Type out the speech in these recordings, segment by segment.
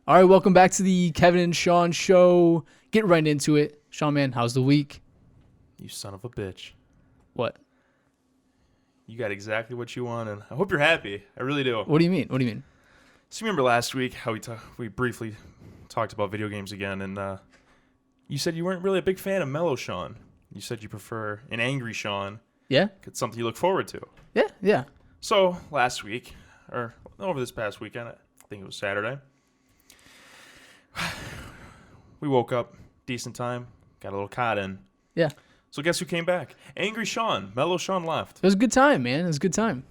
All right, welcome back to the Kevin and Sean show. Get right into it. Sean, man, how's the week? You son of a bitch. What? You got exactly what you want, and I hope you're happy. I really do. What do you mean? What do you mean? So you remember last week how we briefly talked about video games again, and you said you weren't really a big fan of Mellow Sean. You said you prefer an angry Sean. Yeah? It's something you look forward to. Yeah. So last week, or over this past weekend, I think it was Saturday, we woke up, decent time, got a little COD in. Yeah. So guess who came back? Angry Sean. Mellow Sean left. It was a good time, man. It was a good time.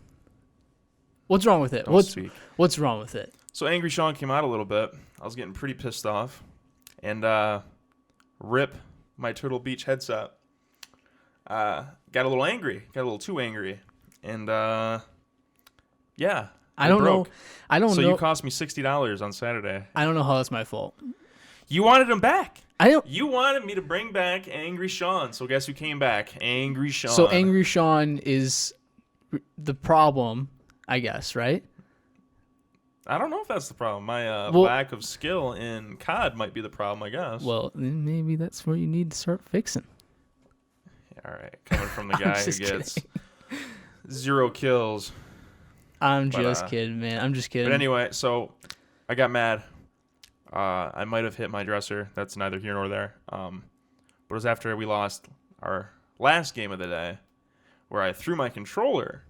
What's wrong with it? What's wrong with it? So Angry Sean came out a little bit. I was getting pretty pissed off. And rip my Turtle Beach headset. Got a little angry. Got a little too angry. And yeah. I don't know. So you cost me $60 on Saturday. I don't know how that's my fault. You wanted him back. I don't. You wanted me to bring back Angry Sean. So guess who came back? Angry Sean. So Angry Sean is the problem, I guess, right? I don't know if that's the problem. My lack of skill in COD might be the problem, I guess. Well, then maybe that's where you need to start fixing. All right. Coming from the guy who gets 0 kills. I'm just kidding, man. I'm just kidding. But anyway, so I got mad. I might have hit my dresser. That's neither here nor there. But it was after we lost our last game of the day where I threw my controller.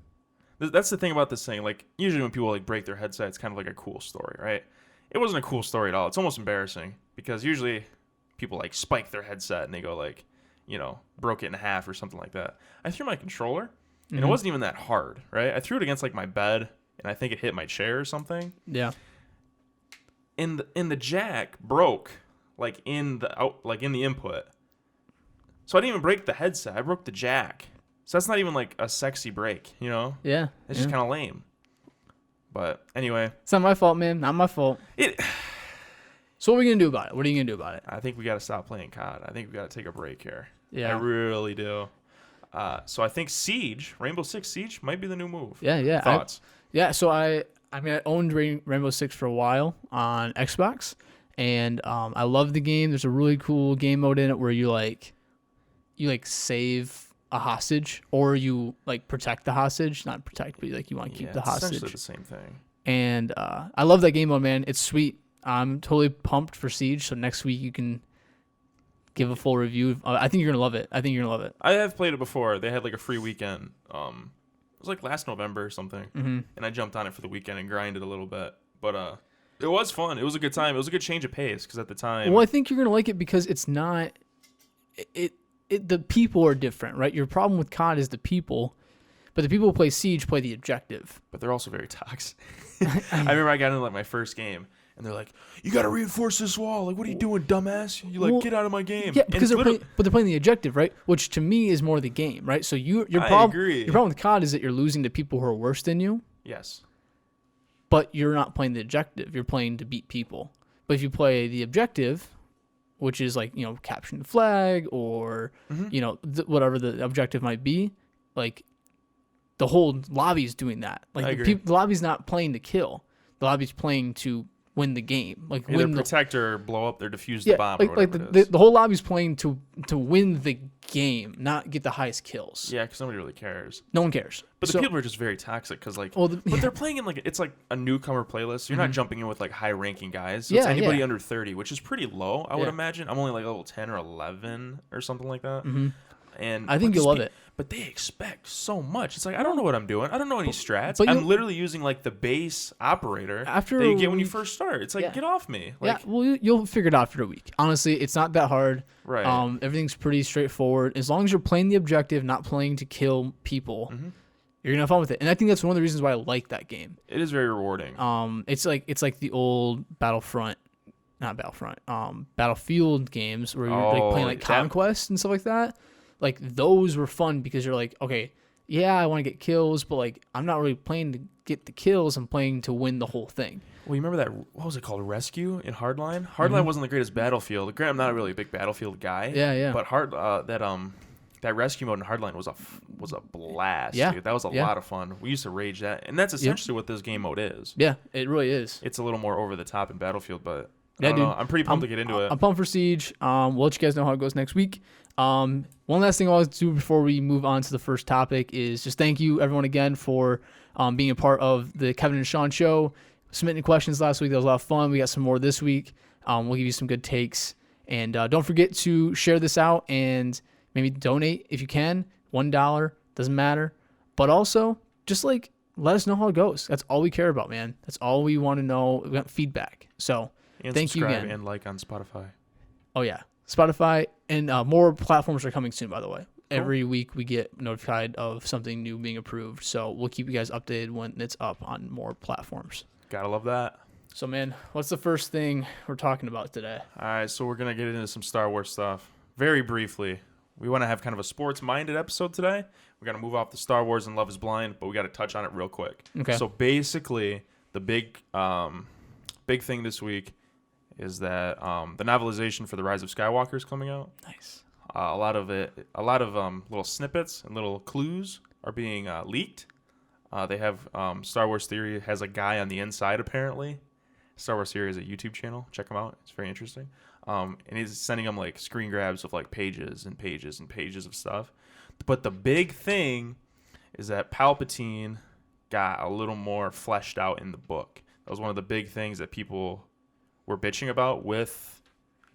That's the thing about this thing. Like, usually when people like break their headset, it's kind of like a cool story, right? It wasn't a cool story at all. It's almost embarrassing because usually people like spike their headset and they go like, broke it in half or something like that. I threw my controller and it wasn't even that hard, right? I threw it against like my bed and I think it hit my chair or something. Yeah. And the jack broke like in the input. So I didn't even break the headset. I broke the jack. So that's not even like a sexy break, Yeah. It's just kind of lame. But anyway, it's not my fault, man. Not my fault. So what are we gonna do about it? What are you gonna do about it? I think we got to stop playing COD. I think we got to take a break here. Yeah. I really do. So I think Siege, Rainbow Six Siege, might be the new move. Yeah. Thoughts? So I owned Rainbow Six for a while on Xbox, and I love the game. There's a really cool game mode in it where you save a hostage, or you like protect the hostage. Not protect, but like you want to keep the hostage. Essentially the same thing. And I love that game mode, man. It's sweet. I'm totally pumped for Siege. So next week you can give a full review. I think you're gonna love it. I have played it before. They had like a free weekend. It was like last November or something, and I jumped on it for the weekend and grinded a little bit. But it was fun. It was a good time. It was a good change of pace because at the time. Well, I think you're gonna like it because it's not. The people are different, right? Your problem with COD is the people, but the people who play Siege play the objective. But they're also very toxic. I remember I got into like my first game, and they're like, "You got to reinforce this wall. Like, what are you doing, dumbass? Get out of my game." Yeah, because they're playing the objective, right? Which to me is more the game, right? So your problem with COD is that you're losing to people who are worse than you. Yes. But you're not playing the objective. You're playing to beat people. But if you play the objective, which is like, capturing the flag or, whatever the objective might be, like the whole lobby's doing that. Like the lobby's not playing to kill. The lobby's playing to win the game. Like either protect or blow up or defuse the bomb. The whole lobby's playing to win the game, not get the highest kills. Yeah, because nobody really cares. No one cares. But the people are just very toxic because but they're playing in it's like a newcomer playlist. So you're not jumping in with like high ranking guys. So it's anybody under 30, which is pretty low, I would imagine. I'm only like level 10 or 11 or something like that. And I think you'll love it. But they expect so much. It's like, I don't know what I'm doing. I don't know any strats. I'm literally using like the base operator that you get when you first start. It's like, get off me. You'll figure it out after a week. Honestly, it's not that hard. Right. Everything's pretty straightforward. As long as you're playing the objective, not playing to kill people, you're gonna have fun with it. And I think that's one of the reasons why I like that game. It is very rewarding. It's like the old Battlefield games where you're like playing like Conquest and stuff like that. Like those were fun because you're like, okay, yeah, I want to get kills, but like I'm not really playing to get the kills. I'm playing to win the whole thing. Well, you remember that? What was it called? Rescue in Hardline. Hardline wasn't the greatest Battlefield. Granted, I'm not really a big Battlefield guy. Yeah. But that rescue mode in Hardline was a blast. Yeah, dude. That was a lot of fun. We used to rage that, and that's essentially what this game mode is. Yeah, it really is. It's a little more over the top in Battlefield, but Yeah, I don't dude. know. I'm pretty pumped to get into it. I'm pumped for Siege. We'll let you guys know how it goes next week. One last thing I want to do before we move on to the first topic is just thank you everyone again for being a part of the Kevin and Sean show. Submitting questions last week. That was a lot of fun. We got some more this week. We'll give you some good takes. And don't forget to share this out and maybe donate if you can. $1, doesn't matter. But also, just like, let us know how it goes. That's all we care about, man. That's all we want to know. We want feedback. So, And thank you subscribe again. and like on Spotify. Oh, yeah. Spotify and more platforms are coming soon, by the way. Cool. Every week we get notified of something new being approved. So, we'll keep you guys updated when it's up on more platforms. Gotta love that. So, man, what's the first thing we're talking about today? All right, so we're going to get into some Star Wars stuff. Very briefly, we want to have kind of a sports-minded episode today. We're going to move off the Star Wars and Love is Blind, but we got to touch on it real quick. Okay. So basically, the big thing this week is that the novelization for The Rise of Skywalker is coming out. Nice. A lot of little snippets and little clues are being leaked. They have Star Wars Theory has a guy on the inside, apparently. Star Wars Theory is a YouTube channel. Check him out. It's very interesting. And he's sending them like screen grabs of like pages and pages and pages of stuff. But the big thing is that Palpatine got a little more fleshed out in the book. That was one of the big things that people were bitching about with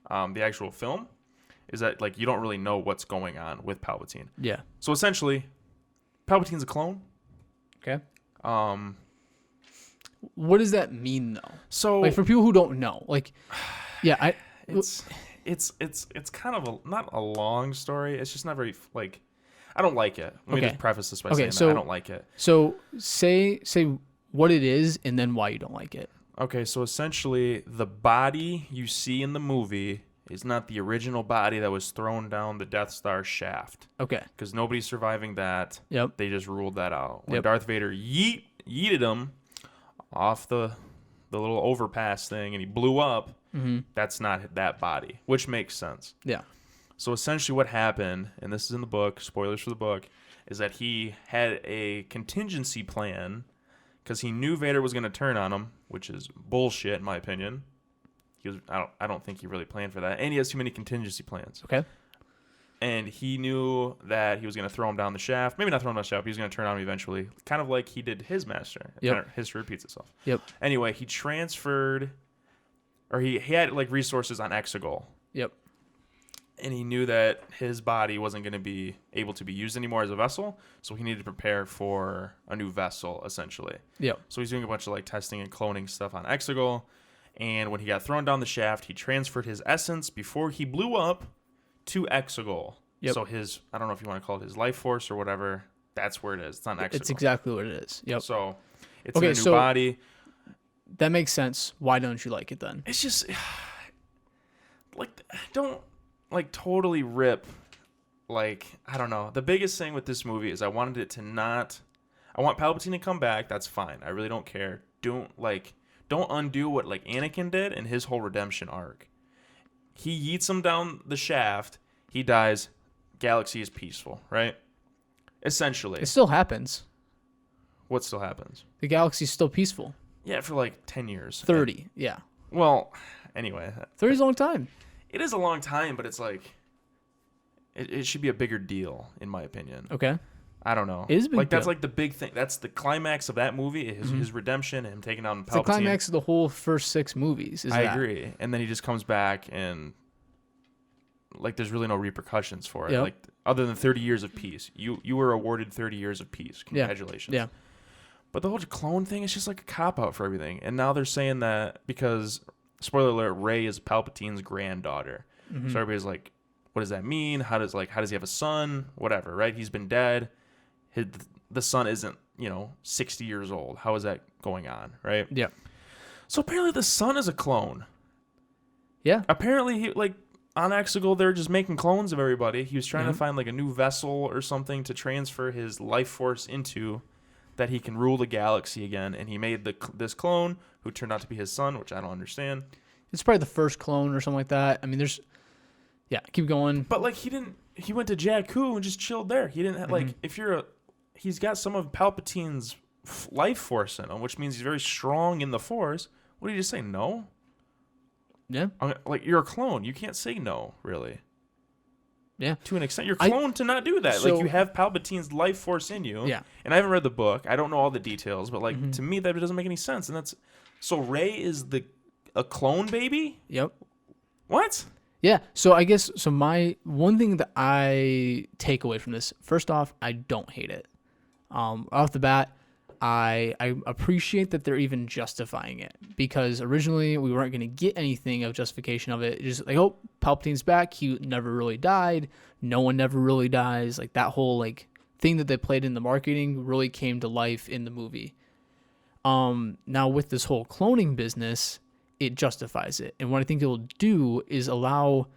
the actual film, is that like you don't really know what's going on with Palpatine. Yeah. So essentially, Palpatine's a clone. Okay. Um, What does that mean, though? so Like, for people who don't know, like, yeah, it's kind of not a long story. It's just not very like, I don't like it. Let me Okay. just preface this by Okay, saying so- that I don't like it. So say what it is and then why you don't like it. Okay, so essentially, the body you see in the movie is not the original body that was thrown down the Death Star shaft, Okay. because nobody's surviving that. Yep. They just ruled that out. When Yep. Darth Vader yeeted him off the little overpass thing and he blew up, Mm-hmm. that's not that body, which makes sense. Yeah. So essentially what happened, and this is in the book, spoilers for the book, is that he had a contingency plan because he knew Vader was going to turn on him, which is bullshit in my opinion. I don't think he really planned for that. And he has too many contingency plans. Okay. And he knew that he was going to throw him down the shaft. Maybe not throw him down the shaft, but he was going to turn on him eventually. Kind of like he did his master. Yep. Kind of history repeats itself. Yep. Anyway, he transferred, or he had like resources on Exegol. Yep. And he knew that his body wasn't going to be able to be used anymore as a vessel, so he needed to prepare for a new vessel, essentially. Yep. So he's doing a bunch of like testing and cloning stuff on Exegol, and when he got thrown down the shaft, he transferred his essence before he blew up to Exegol. Yep. So his, I don't know if you want to call it his life force or whatever, that's where it is. It's on Exegol. It's exactly what it is. Yep. So it's Okay, in a new so- body. That makes sense. Why don't you like it then? It's just like, don't like totally rip, like, I don't know. The biggest thing with this movie is I wanted it to not, I want Palpatine to come back. That's fine. I really don't care. Don't undo what like Anakin did in his whole redemption arc. He yeets him down the shaft. He dies. Galaxy is peaceful, right? Essentially. It still happens. What still happens? The galaxy's still peaceful. Yeah, for like 10 years. 30. Yeah. Well, anyway. 30 is a long time. It is a long time, but it's like, it should be a bigger deal, in my opinion. Okay. I don't know. It is a big like, that's deal. like the big thing. That's the climax of that movie, his redemption, him taking down Palpatine. It's the climax of the whole first 6 movies. I agree. And then he just comes back and, like, there's really no repercussions for it. Yep. Like, other than 30 years of peace. You were awarded 30 years of peace. Congratulations. Yeah. But the whole clone thing is just like a cop-out for everything. And now they're saying that because, spoiler alert, Rey is Palpatine's granddaughter. Mm-hmm. So everybody's like, what does that mean? How does he have a son? Whatever, right? He's been dead. The son isn't, 60 years old. How is that going on, right? Yeah. So apparently the son is a clone. Yeah. Apparently, he on Exegol, they're just making clones of everybody. He was trying to Yeah. find like a new vessel or something to transfer his life force into, that he can rule the galaxy again. And he made this clone who turned out to be his son, which I don't understand. It's probably the first clone or something like that. I mean, keep going. But like he went to Jakku and just chilled there. He didn't like, he's got some of Palpatine's life force in him, which means he's very strong in the Force. What did you just say? No? Yeah. Like, you're a clone. You can't say no, really. Yeah. To an extent, you're cloned to not do that. So, like, you have Palpatine's life force in you. Yeah. And I haven't read the book. I don't know all the details, but like Mhm. to me, that doesn't make any sense. And that's so Rey is a clone baby. Yep. What? Yeah. So I guess my one thing that I take away from this, first off, I don't hate it. Off the bat, I appreciate that they're even justifying it, because originally we weren't going to get anything of justification of it. It's just like, oh, Palpatine's back. He never really died. No one never really dies. Like, that whole like thing that they played in the marketing really came to life in the movie. Now with this whole cloning business, it justifies it. And what I think it will do is allow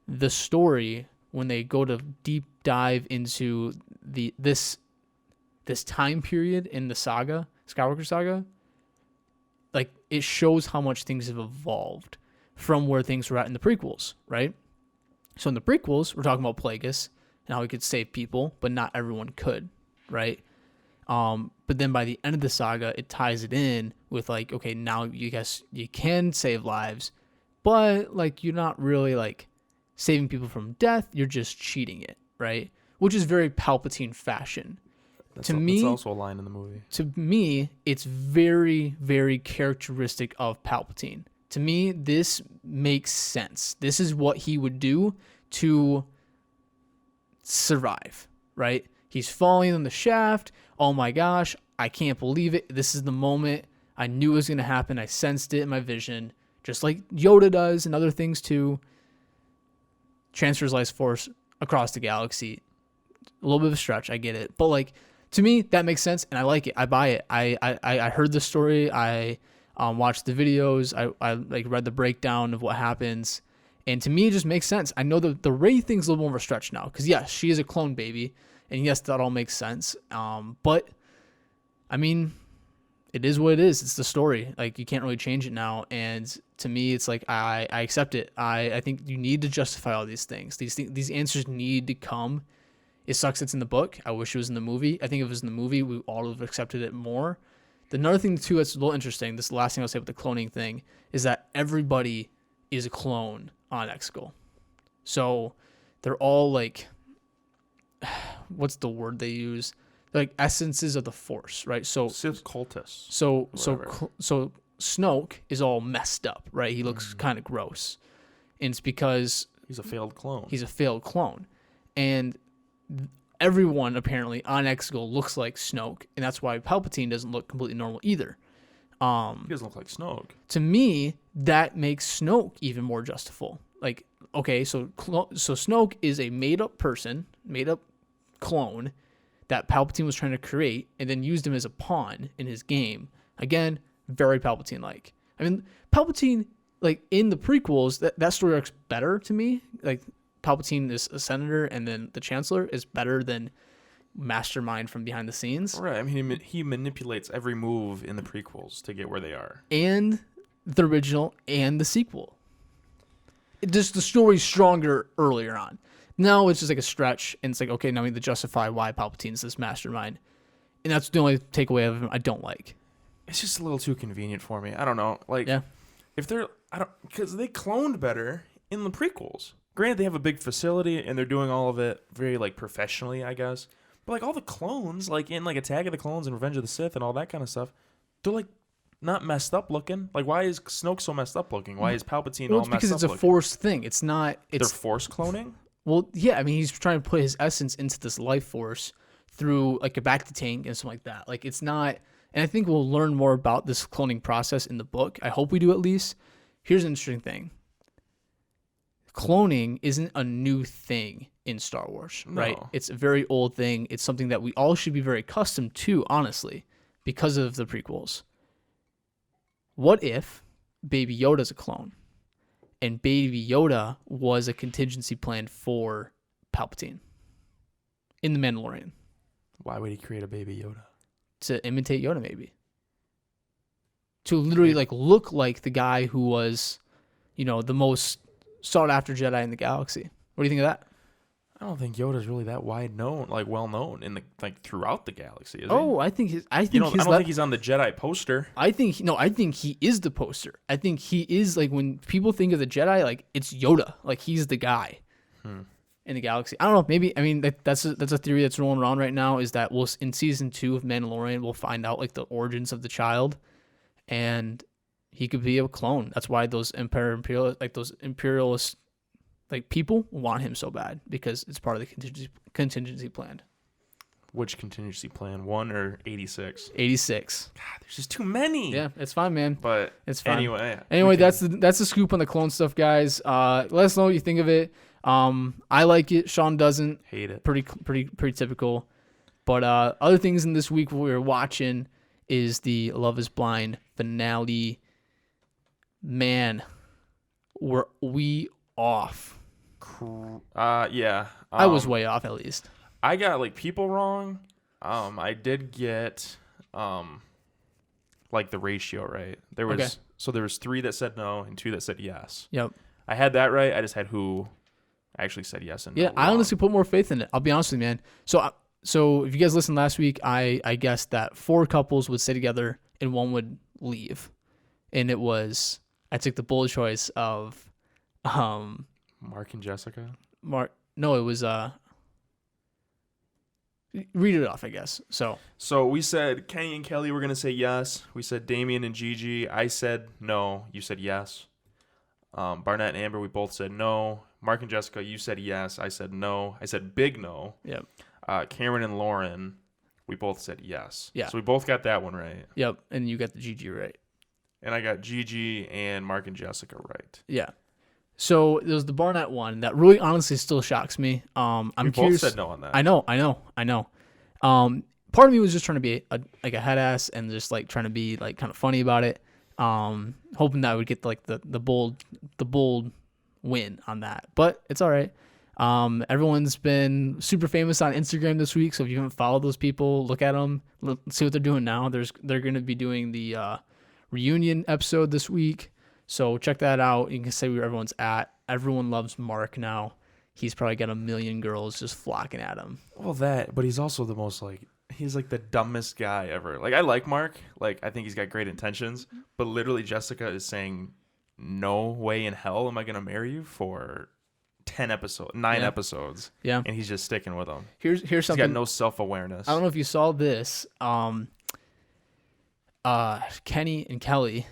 the story, when they go to deep dive into this time period in the saga, Skywalker saga, like, it shows how much things have evolved from where things were at in the prequels, right? So in the prequels, we're talking about Plagueis and how he could save people, but not everyone could, right? But then by the end of the saga, it ties it in with like, okay, now you can save lives, but like, you're not really like saving people from death. You're just cheating it, right? Which is very Palpatine fashion. That's also a line in the movie. To me, it's very, very characteristic of Palpatine. To me, this makes sense. This is what he would do to survive, right? He's falling in the shaft. Oh my gosh, I can't believe it. This is the moment. I knew it was going to happen. I sensed it in my vision, just like Yoda does and other things too. Transfers life force across the galaxy. A little bit of a stretch, I get it. But like, to me, that makes sense, and I like it. I buy it. I heard the story. I watched the videos. I like read the breakdown of what happens, and to me, it just makes sense. I know the Rey thing's a little more of a stretch now, because yes, she is a clone baby, and yes, that all makes sense. But I mean, it is what it is. It's the story. Like, you can't really change it now, and to me, it's like I accept it. I think you need to justify all these things. These answers need to come. It sucks it's in the book. I wish it was in the movie. I think if it was in the movie, we all would have accepted it more. Another thing, too, that's a little interesting, this is the last thing I'll say about the cloning thing, is that everybody is a clone on Exegol. So they're all like, what's the word they use? They're like essences of the Force, right? So Sith cultists. So Snoke is all messed up, right? He looks kind of gross. And it's because he's a failed clone. And everyone apparently on Exegol looks like Snoke, and that's why Palpatine doesn't look completely normal either. He doesn't look like Snoke. To me, that makes Snoke even more justifiable. Like, okay, so Snoke is a made-up person, made-up clone that Palpatine was trying to create, and then used him as a pawn in his game. Again, very Palpatine-like. I mean, Palpatine, like, in the prequels, that story arc's better to me. Like, Palpatine is a senator, and then the Chancellor is better than Mastermind from behind the scenes. Right. I mean, he manipulates every move in the prequels to get where they are. And the original and the sequel. The story's stronger earlier on. Now it's just like a stretch, and it's like, okay, now we need to justify why Palpatine's this mastermind. And that's the only takeaway of him I don't like. It's just a little too convenient for me. I don't know. Like, yeah. Because they cloned better in the prequels. Granted, they have a big facility, and they're doing all of it very, like, professionally, I guess. But, like, all the clones, like, in, like, Attack of the Clones and Revenge of the Sith and all that kind of stuff, they're, like, not messed up looking. Like, why is Snoke so messed up looking? Why is Palpatine all messed up looking? Because it's a Force thing. It's not... They're Force cloning? Well, yeah, I mean, he's trying to put his essence into this life force through, like, a bacta tank and something like that. Like, it's not... And I think we'll learn more about this cloning process in the book. I hope we do, at least. Here's an interesting thing. Cloning isn't a new thing in Star Wars, right? No. It's a very old thing. It's something that we all should be very accustomed to, honestly, because of the prequels. What if Baby Yoda's a clone, and Baby Yoda was a contingency plan for Palpatine in The Mandalorian? Why would he create a Baby Yoda? To imitate Yoda, maybe. To literally like look like the guy who was, the most sought after Jedi in the galaxy. What do you think of that? I don't think Yoda's really that well known in the throughout the galaxy, is he? Oh, I think I don't think he's on the Jedi poster. I think he is the poster. I think he is like when people think of the Jedi, like it's Yoda, like he's the guy in the galaxy. I don't know. Maybe that's a theory that's rolling around right now. Is that in season 2 of Mandalorian we'll find out like the origins of the child, and he could be a clone. That's why those imperialist like people want him so bad because it's part of the contingency plan. Which contingency plan? 1 or 86? 86. God, there's just too many. Yeah, it's fine, man. But it's fine. Anyway, that's the scoop on the clone stuff, guys. Let us know what you think of it. I like it. Sean doesn't. Hate it. Pretty typical. But other things in this week we were watching is the Love Is Blind finale. Man, were we off? Yeah. I was way off at least. I got like people wrong. I did get like the ratio right. There was 3 that said no and 2 that said yes. Yep. I had that right. I just had who actually said yes and no. Yeah, I honestly put more faith in it. I'll be honest with you, man. So if you guys listened last week, I guessed that 4 couples would stay together and 1 would leave, and I took the bold choice of Mark and Jessica. No, it was read it off, I guess. So we said Kenny and Kelly were gonna say yes. We said Damien and Gigi. I said no. You said yes. Barnett and Amber, we both said no. Mark and Jessica, you said yes. I said no. I said big no. Yep. Cameron and Lauren, we both said yes. Yeah. So we both got that one right. Yep. And you got the Gigi right. And I got Gigi and Mark and Jessica right. Yeah. So there was the Barnett one that really honestly still shocks me. I'm curious. Both said no on that. I know. Part of me was just trying to be a head ass and just like trying to be like kind of funny about it. Hoping that I would get like the bold win on that, but it's all right. Everyone's been super famous on Instagram this week, so if you haven't followed those people, look at them, see what they're doing now. They're going to be doing the reunion episode this week, so check that out. You can see where everyone's at. Everyone loves Mark now. He's probably got 1 million girls just flocking at him. Well, but he's also the most he's like the dumbest guy ever. Like, I like Mark. Like, I think he's got great intentions, but literally Jessica is saying, no way in hell am I going to marry you for 9 episodes. Yeah. And he's just sticking with them. Here's something. He's got no self-awareness. I don't know if you saw this. Kenny and Kelly.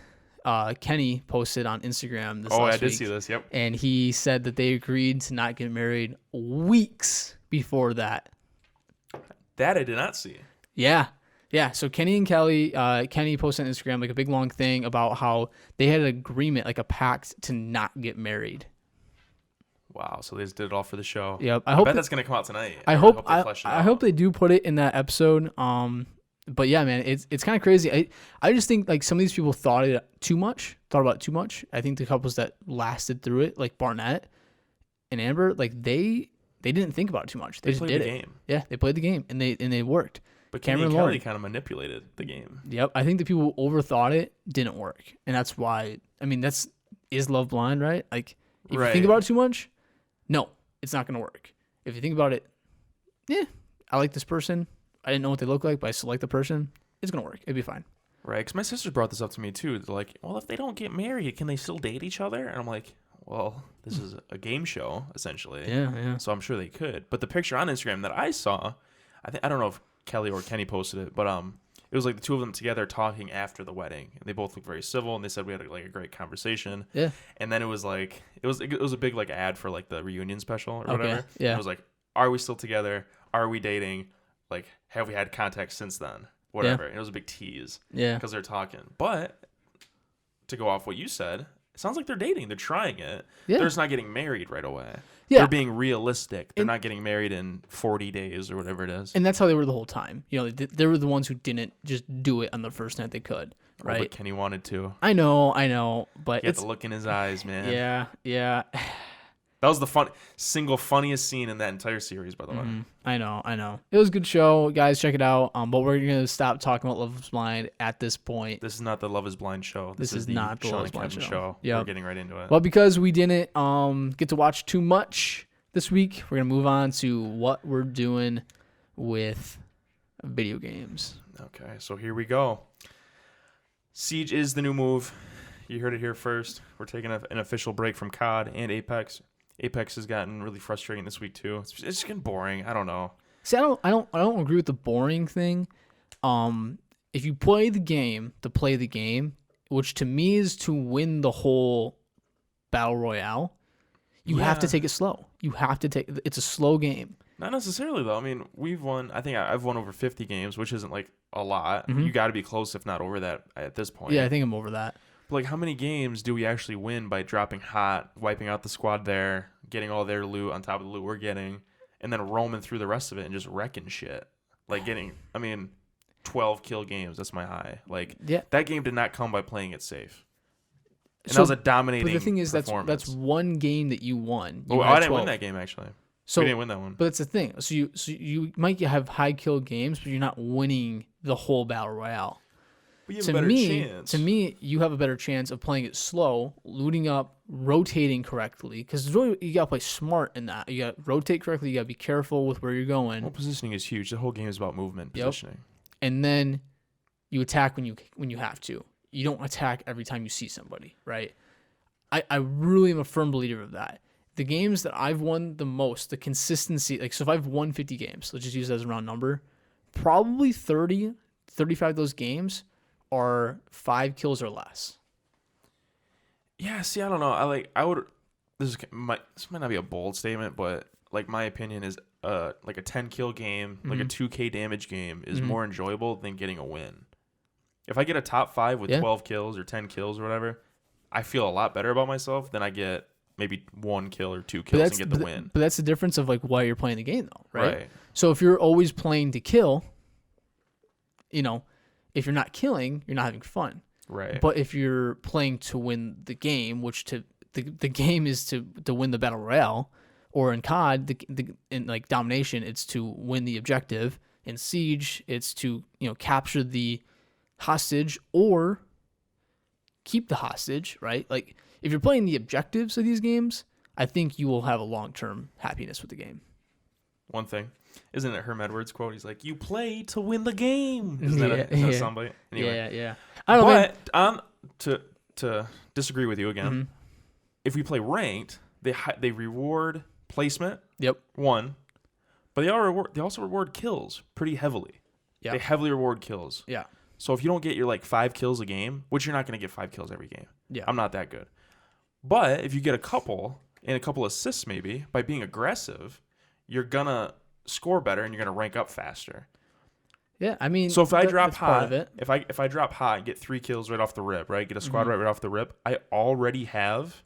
Kenny posted on Instagram this last week. I did see this, yep. And he said that they agreed to not get married weeks before that. That I did not see. Yeah. Yeah, so Kenny and Kelly, Kenny posted on Instagram like a big long thing about how they had an agreement, like a pact to not get married. Wow, so they just did it all for the show. Yep. I bet that's gonna come out tonight. I hope they do put it in that episode. But yeah, man, it's kind of crazy. I just think like some of these people thought about it too much. I think the couples that lasted through it, like Barnett and Amber, like they didn't think about it too much. They just did it. Game. Yeah, they played the game and they worked. But Cameron and Kelly kind of manipulated the game. Yep, I think the people who overthought it didn't work, and that's why. I mean, is love blind, right? Like, if you think about it too much, no, it's not gonna work. If you think about it, yeah, I like this person. I didn't know what they look like, but I still like the person. It's gonna work. It'd be fine. Right? Because my sisters brought this up to me too. They're like, "Well, if they don't get married, can they still date each other?" And I'm like, "Well, this is a game show, essentially. Yeah. So I'm sure they could." But the picture on Instagram that I saw, I don't know if Kelly or Kenny posted it, but it was like the two of them together talking after the wedding, and they both looked very civil, and they said we had a great conversation. Yeah. And then it was like it was a big like ad for like the reunion special or whatever. Yeah. And it was like, are we still together? Are we dating? Like, have we had contact since then? Whatever. Yeah. And it was a big tease. Yeah. Because they're talking. But to go off what you said, it sounds like they're dating. They're trying it. Yeah. They're just not getting married right away. Yeah. They're being realistic. They're not getting married in 40 days or whatever it is. And that's how they were the whole time. You know, they were the ones who didn't just do it on the first night they could, right? But Kenny wanted to. I know. But he had the look in his eyes, man. Yeah. That was the funniest scene in that entire series, by the way. I know. It was a good show, guys. Check it out. But we're gonna stop talking about Love Is Blind at this point. This is not the Love Is Blind show. This is not the Love Is Blind show. We're getting right into it. Well, because we didn't get to watch too much, this week. We're gonna move on to what we're doing with video games. Okay, so here we go. Siege is the new move. You heard it here first. We're taking an official break from COD and Apex. Apex has gotten really frustrating this week too. It's just getting boring. I don't know. See, I don't agree with the boring thing. If you play the game to play the game, which to me is to win the whole battle royale, you have to take it slow. It's a slow game. Not necessarily though. I mean, we've won. I think I've won over 50 games, which isn't like a lot. Mm-hmm. You got to be close, if not over that, at this point. Yeah, I think I'm over that. But like, how many games do we actually win by dropping hot, wiping out the squad there, getting all their loot on top of the loot we're getting, and then roaming through the rest of it and just wrecking shit? Like 12 kill games. That's my high. Like, that game did not come by playing it safe. And that was a dominating. But the thing is, that's one game that you won. I didn't win that game actually. So we didn't win that one. But that's the thing. So you might have high kill games, but you're not winning the whole battle royale. But you have a better chance. To me, you have a better chance of playing it slow, looting up, rotating correctly. Because really, you gotta play smart in that. You gotta rotate correctly. You gotta be careful with where you're going. Well, positioning is huge. The whole game is about movement, positioning. And then you attack when you have to. You don't attack every time you see somebody, right? I really am a firm believer of that. The games that I've won the most, the consistency, like, so if I've won 50 games, let's just use that as a round number, probably 30, 35 of those games are 5 kills or less. Yeah, see, I don't know. This might not be a bold statement, but like my opinion is like a 10 kill game, like a 2K damage game is more enjoyable than getting a win. If I get a top 5 with 12 kills or 10 kills or whatever, I feel a lot better about myself than I get maybe 1 kill or 2 kills and get the win. But that's the difference of like why you're playing the game though, right? So if you're always playing to kill, if you're not killing, you're not having fun. Right. But if you're playing to win the game, which the game is to win the battle royale, or in COD, in like domination, it's to win the objective. In Siege, it's to capture the hostage or keep the hostage, right? Like, if you're playing the objectives of these games, I think you will have a long-term happiness with the game. One thing, isn't it Herm Edwards' quote? He's like, "You play to win the game." Isn't that somebody? Anyway. Yeah. I don't know. But to disagree with you again, if we play ranked, they reward placement. Yep. One, but they also reward kills pretty heavily. Yeah. They heavily reward kills. Yeah. So if you don't get your 5 kills a game, which you're not going to get 5 kills every game. Yeah. I'm not that good. But if you get a couple and a couple assists maybe by being aggressive, you're going to score better and you're going to rank up faster. Yeah, I mean, so if I drop hot, if I drop hot and get 3 kills right off the rip, right? Get a squad right off the rip, I already have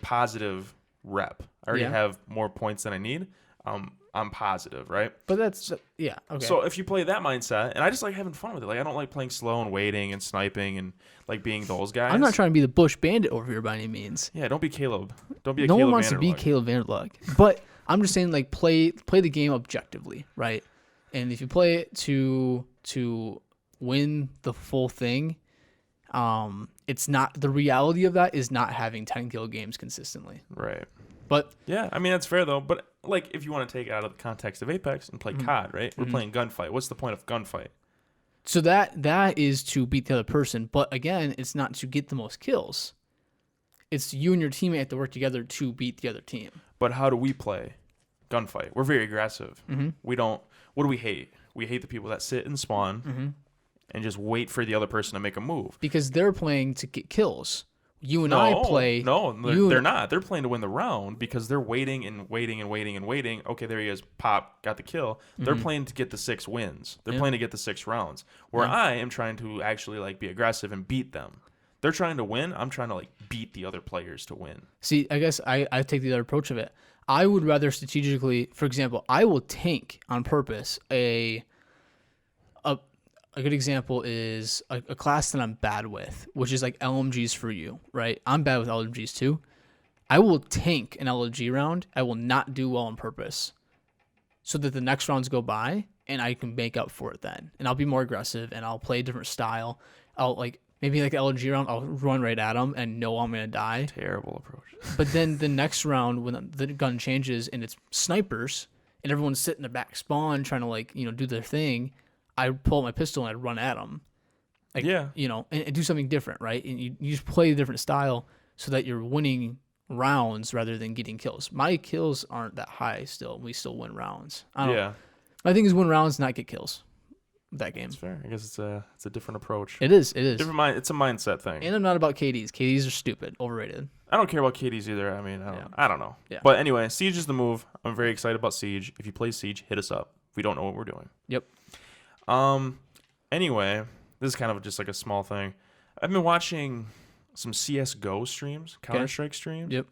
positive rep. I already have more points than I need. I'm positive, right? But that's okay. So if you play that mindset, and I just like having fun with it. Like, I don't like playing slow and waiting and sniping and like being those guys. I'm not trying to be the Bush Bandit over here by any means. Yeah, don't be Caleb. Don't be a no Caleb one wants Vanderlug. to be Caleb Vanderlug. But I'm just saying, like, play the game objectively, right? And if you play it to win the full thing, it's not, the reality of that is not having 10 kill games consistently. Right. But yeah, I mean, that's fair though. But like, if you want to take it out of the context of Apex and play COD, right? We're playing gunfight. What's the point of gunfight? So that is to beat the other person. But again, it's not to get the most kills. It's you and your teammate have to work together to beat the other team. But how do we play gunfight? We're very aggressive. We don't. What do we hate? We hate the people that sit and spawn and just wait for the other person to make a move. Because they're playing to get kills. You and I play. No, they're not. They're playing to win the round because they're waiting and waiting and waiting and waiting. Okay, there he is. Pop, got the kill. They're playing to get the 6 wins. They're playing to get the 6 rounds. Where I am trying to actually be aggressive and beat them. They're trying to win. I'm trying to beat the other players to win. See, I guess I take the other approach of it. I would rather strategically, for example, I will tank on purpose a good example is a class that I'm bad with, which is like LMGs for you, right? I'm bad with LMGs too. I will tank an LMG round. I will not do well on purpose so that the next rounds go by and I can make up for it then. And I'll be more aggressive and I'll play a different style. I'll maybe like the LG round, I'll run right at them and know I'm gonna die. Terrible approach. But then the next round, when the gun changes and it's snipers and everyone's sitting in the back spawn trying to like do their thing, I pull out my pistol and I run at them. Like, Yeah. And do something different, right? And you just play a different style so that you're winning rounds rather than getting kills. My kills aren't that high still. We still win rounds. Yeah. My thing is win rounds, not get kills. That game. It's fair. I guess it's a different approach. It is. Different mind. It's a mindset thing. And I'm not about KDs. KDs are stupid, overrated. I don't care about KDs either. I mean, I don't know. Yeah. But anyway, Siege is the move. I'm very excited about Siege. If you play Siege, hit us up. We don't know what we're doing. Yep. Anyway, this is kind of just like a small thing. I've been watching some CS:GO streams, Counter-Strike streams. Yep.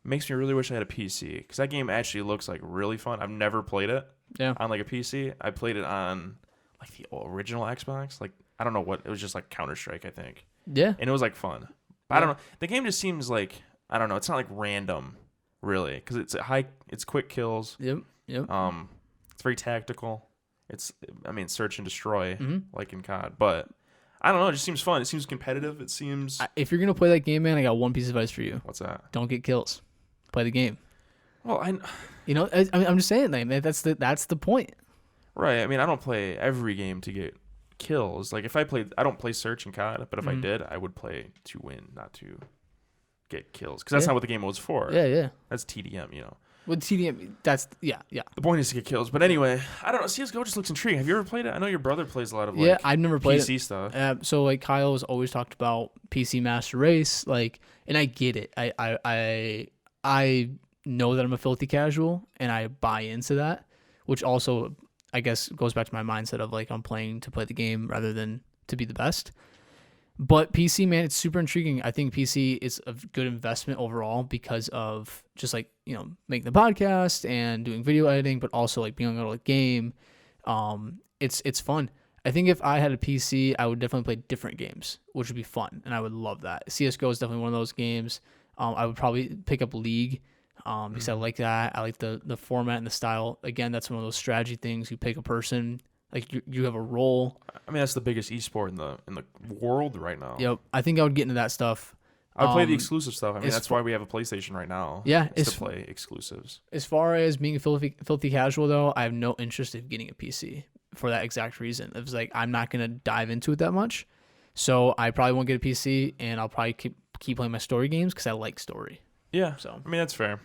Makes me really wish I had a PC because that game actually looks like really fun. I've never played it on like a PC. I played it on like the original Xbox. Like I don't know what it was, just like Counter-Strike, I think. Yeah. And it was like fun. But I don't know. The game just seems like I don't know. It's not like random, really, because it's quick kills. Yep. It's very tactical. Search and destroy Mm-hmm. like in COD, but I don't know. It just seems fun. It seems competitive. It seems. If you're gonna play that game, man, I got one piece of advice for you. What's that? Don't get kills. Play the game. Well, I'm just saying, like, that's the point. Right. I mean, I don't play every game to get kills. Like if I don't play Search and COD, but if I did, I would play to win, not to get kills, because that's not what the game was for. Yeah. That's TDM, With TDM, that's yeah. The point is to get kills. But anyway, I don't know. CS:GO just looks intriguing. Have you ever played it? I know your brother plays a lot of like I've never played PC stuff. So like Kyle has always talked about PC Master Race, like, and I get it. I know that I'm a filthy casual, and I buy into that, which also I guess goes back to my mindset of like I'm playing to play the game rather than to be the best. But PC, man, it's super intriguing. I think PC is a good investment overall because of just like, making the podcast and doing video editing, but also like being able to game. It's fun. I think if I had a PC, I would definitely play different games, which would be fun, and I would love that. CS:GO is definitely one of those games. I would probably pick up League because I like that. I like the format and the style. Again, that's one of those strategy things. You pick a person. Like you have a role. I mean, that's the biggest esport in the world right now. Yep. I think I would get into that stuff. I play the exclusive stuff. I mean, that's why we have a PlayStation right now. Yeah, is to play exclusives. As far as being a filthy casual, though, I have no interest in getting a PC for that exact reason. It was like I'm not gonna dive into it that much, so I probably won't get a PC, and I'll probably keep playing my story games because I like story. Yeah. So I mean, that's fair.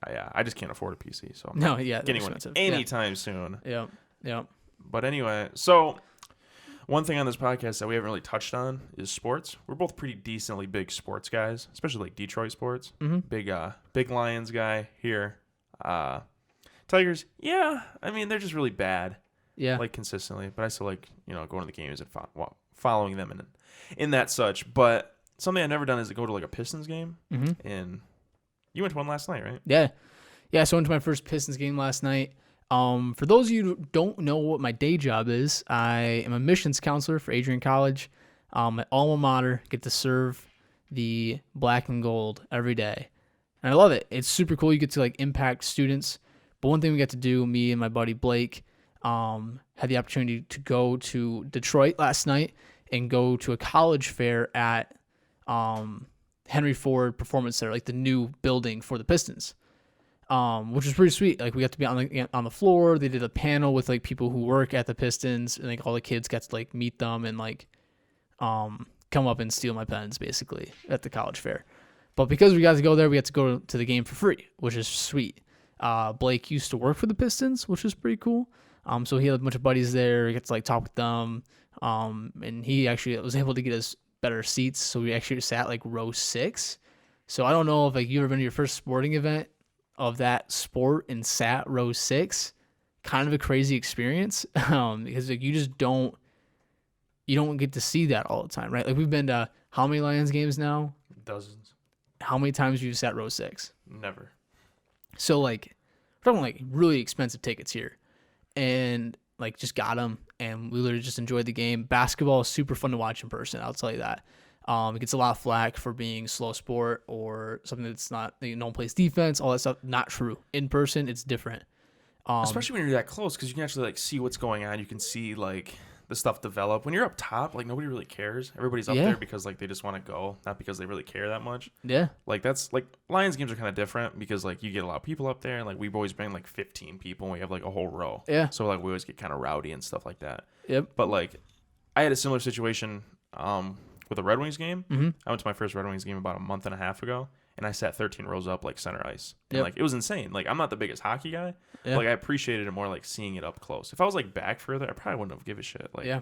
I just can't afford a PC, so I'm no, not yeah, getting one anytime soon. Yeah. But anyway, so one thing on this podcast that we haven't really touched on is sports. We're both pretty decently big sports guys, especially like Detroit sports. Mm-hmm. Big Lions guy here. Tigers, yeah. I mean, they're just really bad. Yeah. Like consistently, but I still like going to the games and following them and in that such. But something I've never done is to go to like a Pistons game. Mm-hmm. And you went to one last night, right? Yeah. So I went to my first Pistons game last night. For those of you who don't know what my day job is, I am a missions counselor for Adrian College. My alma mater, get to serve the black and gold every day. And I love it. It's super cool. You get to like impact students. But one thing we got to do, me and my buddy Blake, had the opportunity to go to Detroit last night and go to a college fair at Henry Ford Performance Center, like the new building for the Pistons. Which was pretty sweet. Like we got to be on the floor. They did a panel with like people who work at the Pistons, and like all the kids got to like meet them and like come up and steal my pens basically at the college fair. But because we got to go there, we got to go to the game for free, which is sweet. Blake used to work for the Pistons, which is pretty cool. So he had a bunch of buddies there. He got to like talk with them. And he actually was able to get us better seats. So we actually sat like row 6. So I don't know if like you ever been to your first sporting event of that sport and sat row 6. Kind of a crazy experience. Because like you don't get to see that all the time, right? Like we've been to how many Lions games now? Dozens. How many times have you sat row 6? Never. So like we're talking like really expensive tickets here. And like just got them, and we literally just enjoyed the game. Basketball is super fun to watch in person, I'll tell you that. It gets a lot of flack for being slow sport or something that's not, no one plays defense, all that stuff. Not true. In person, it's different. Especially when you're that close, because you can actually like see what's going on. You can see like the stuff develop. When you're up top, like nobody really cares. Everybody's up Yeah. there because like they just want to go, not because they really care that much. Yeah. Like that's like Lions games are kind of different because like you get a lot of people up there. And, like we've always been like 15 people and we have like a whole row. Yeah. So like we always get kind of rowdy and stuff like that. Yep. But like I had a similar situation with a Red Wings game. Mm-hmm. I went to my first Red Wings game about a month and a half ago, and I sat 13 rows up like center ice. And Yep. like it was insane. Like I'm not the biggest hockey guy. Yeah. Like I appreciated it more like seeing it up close. If I was like back further, I probably wouldn't have give a shit. Like Yeah.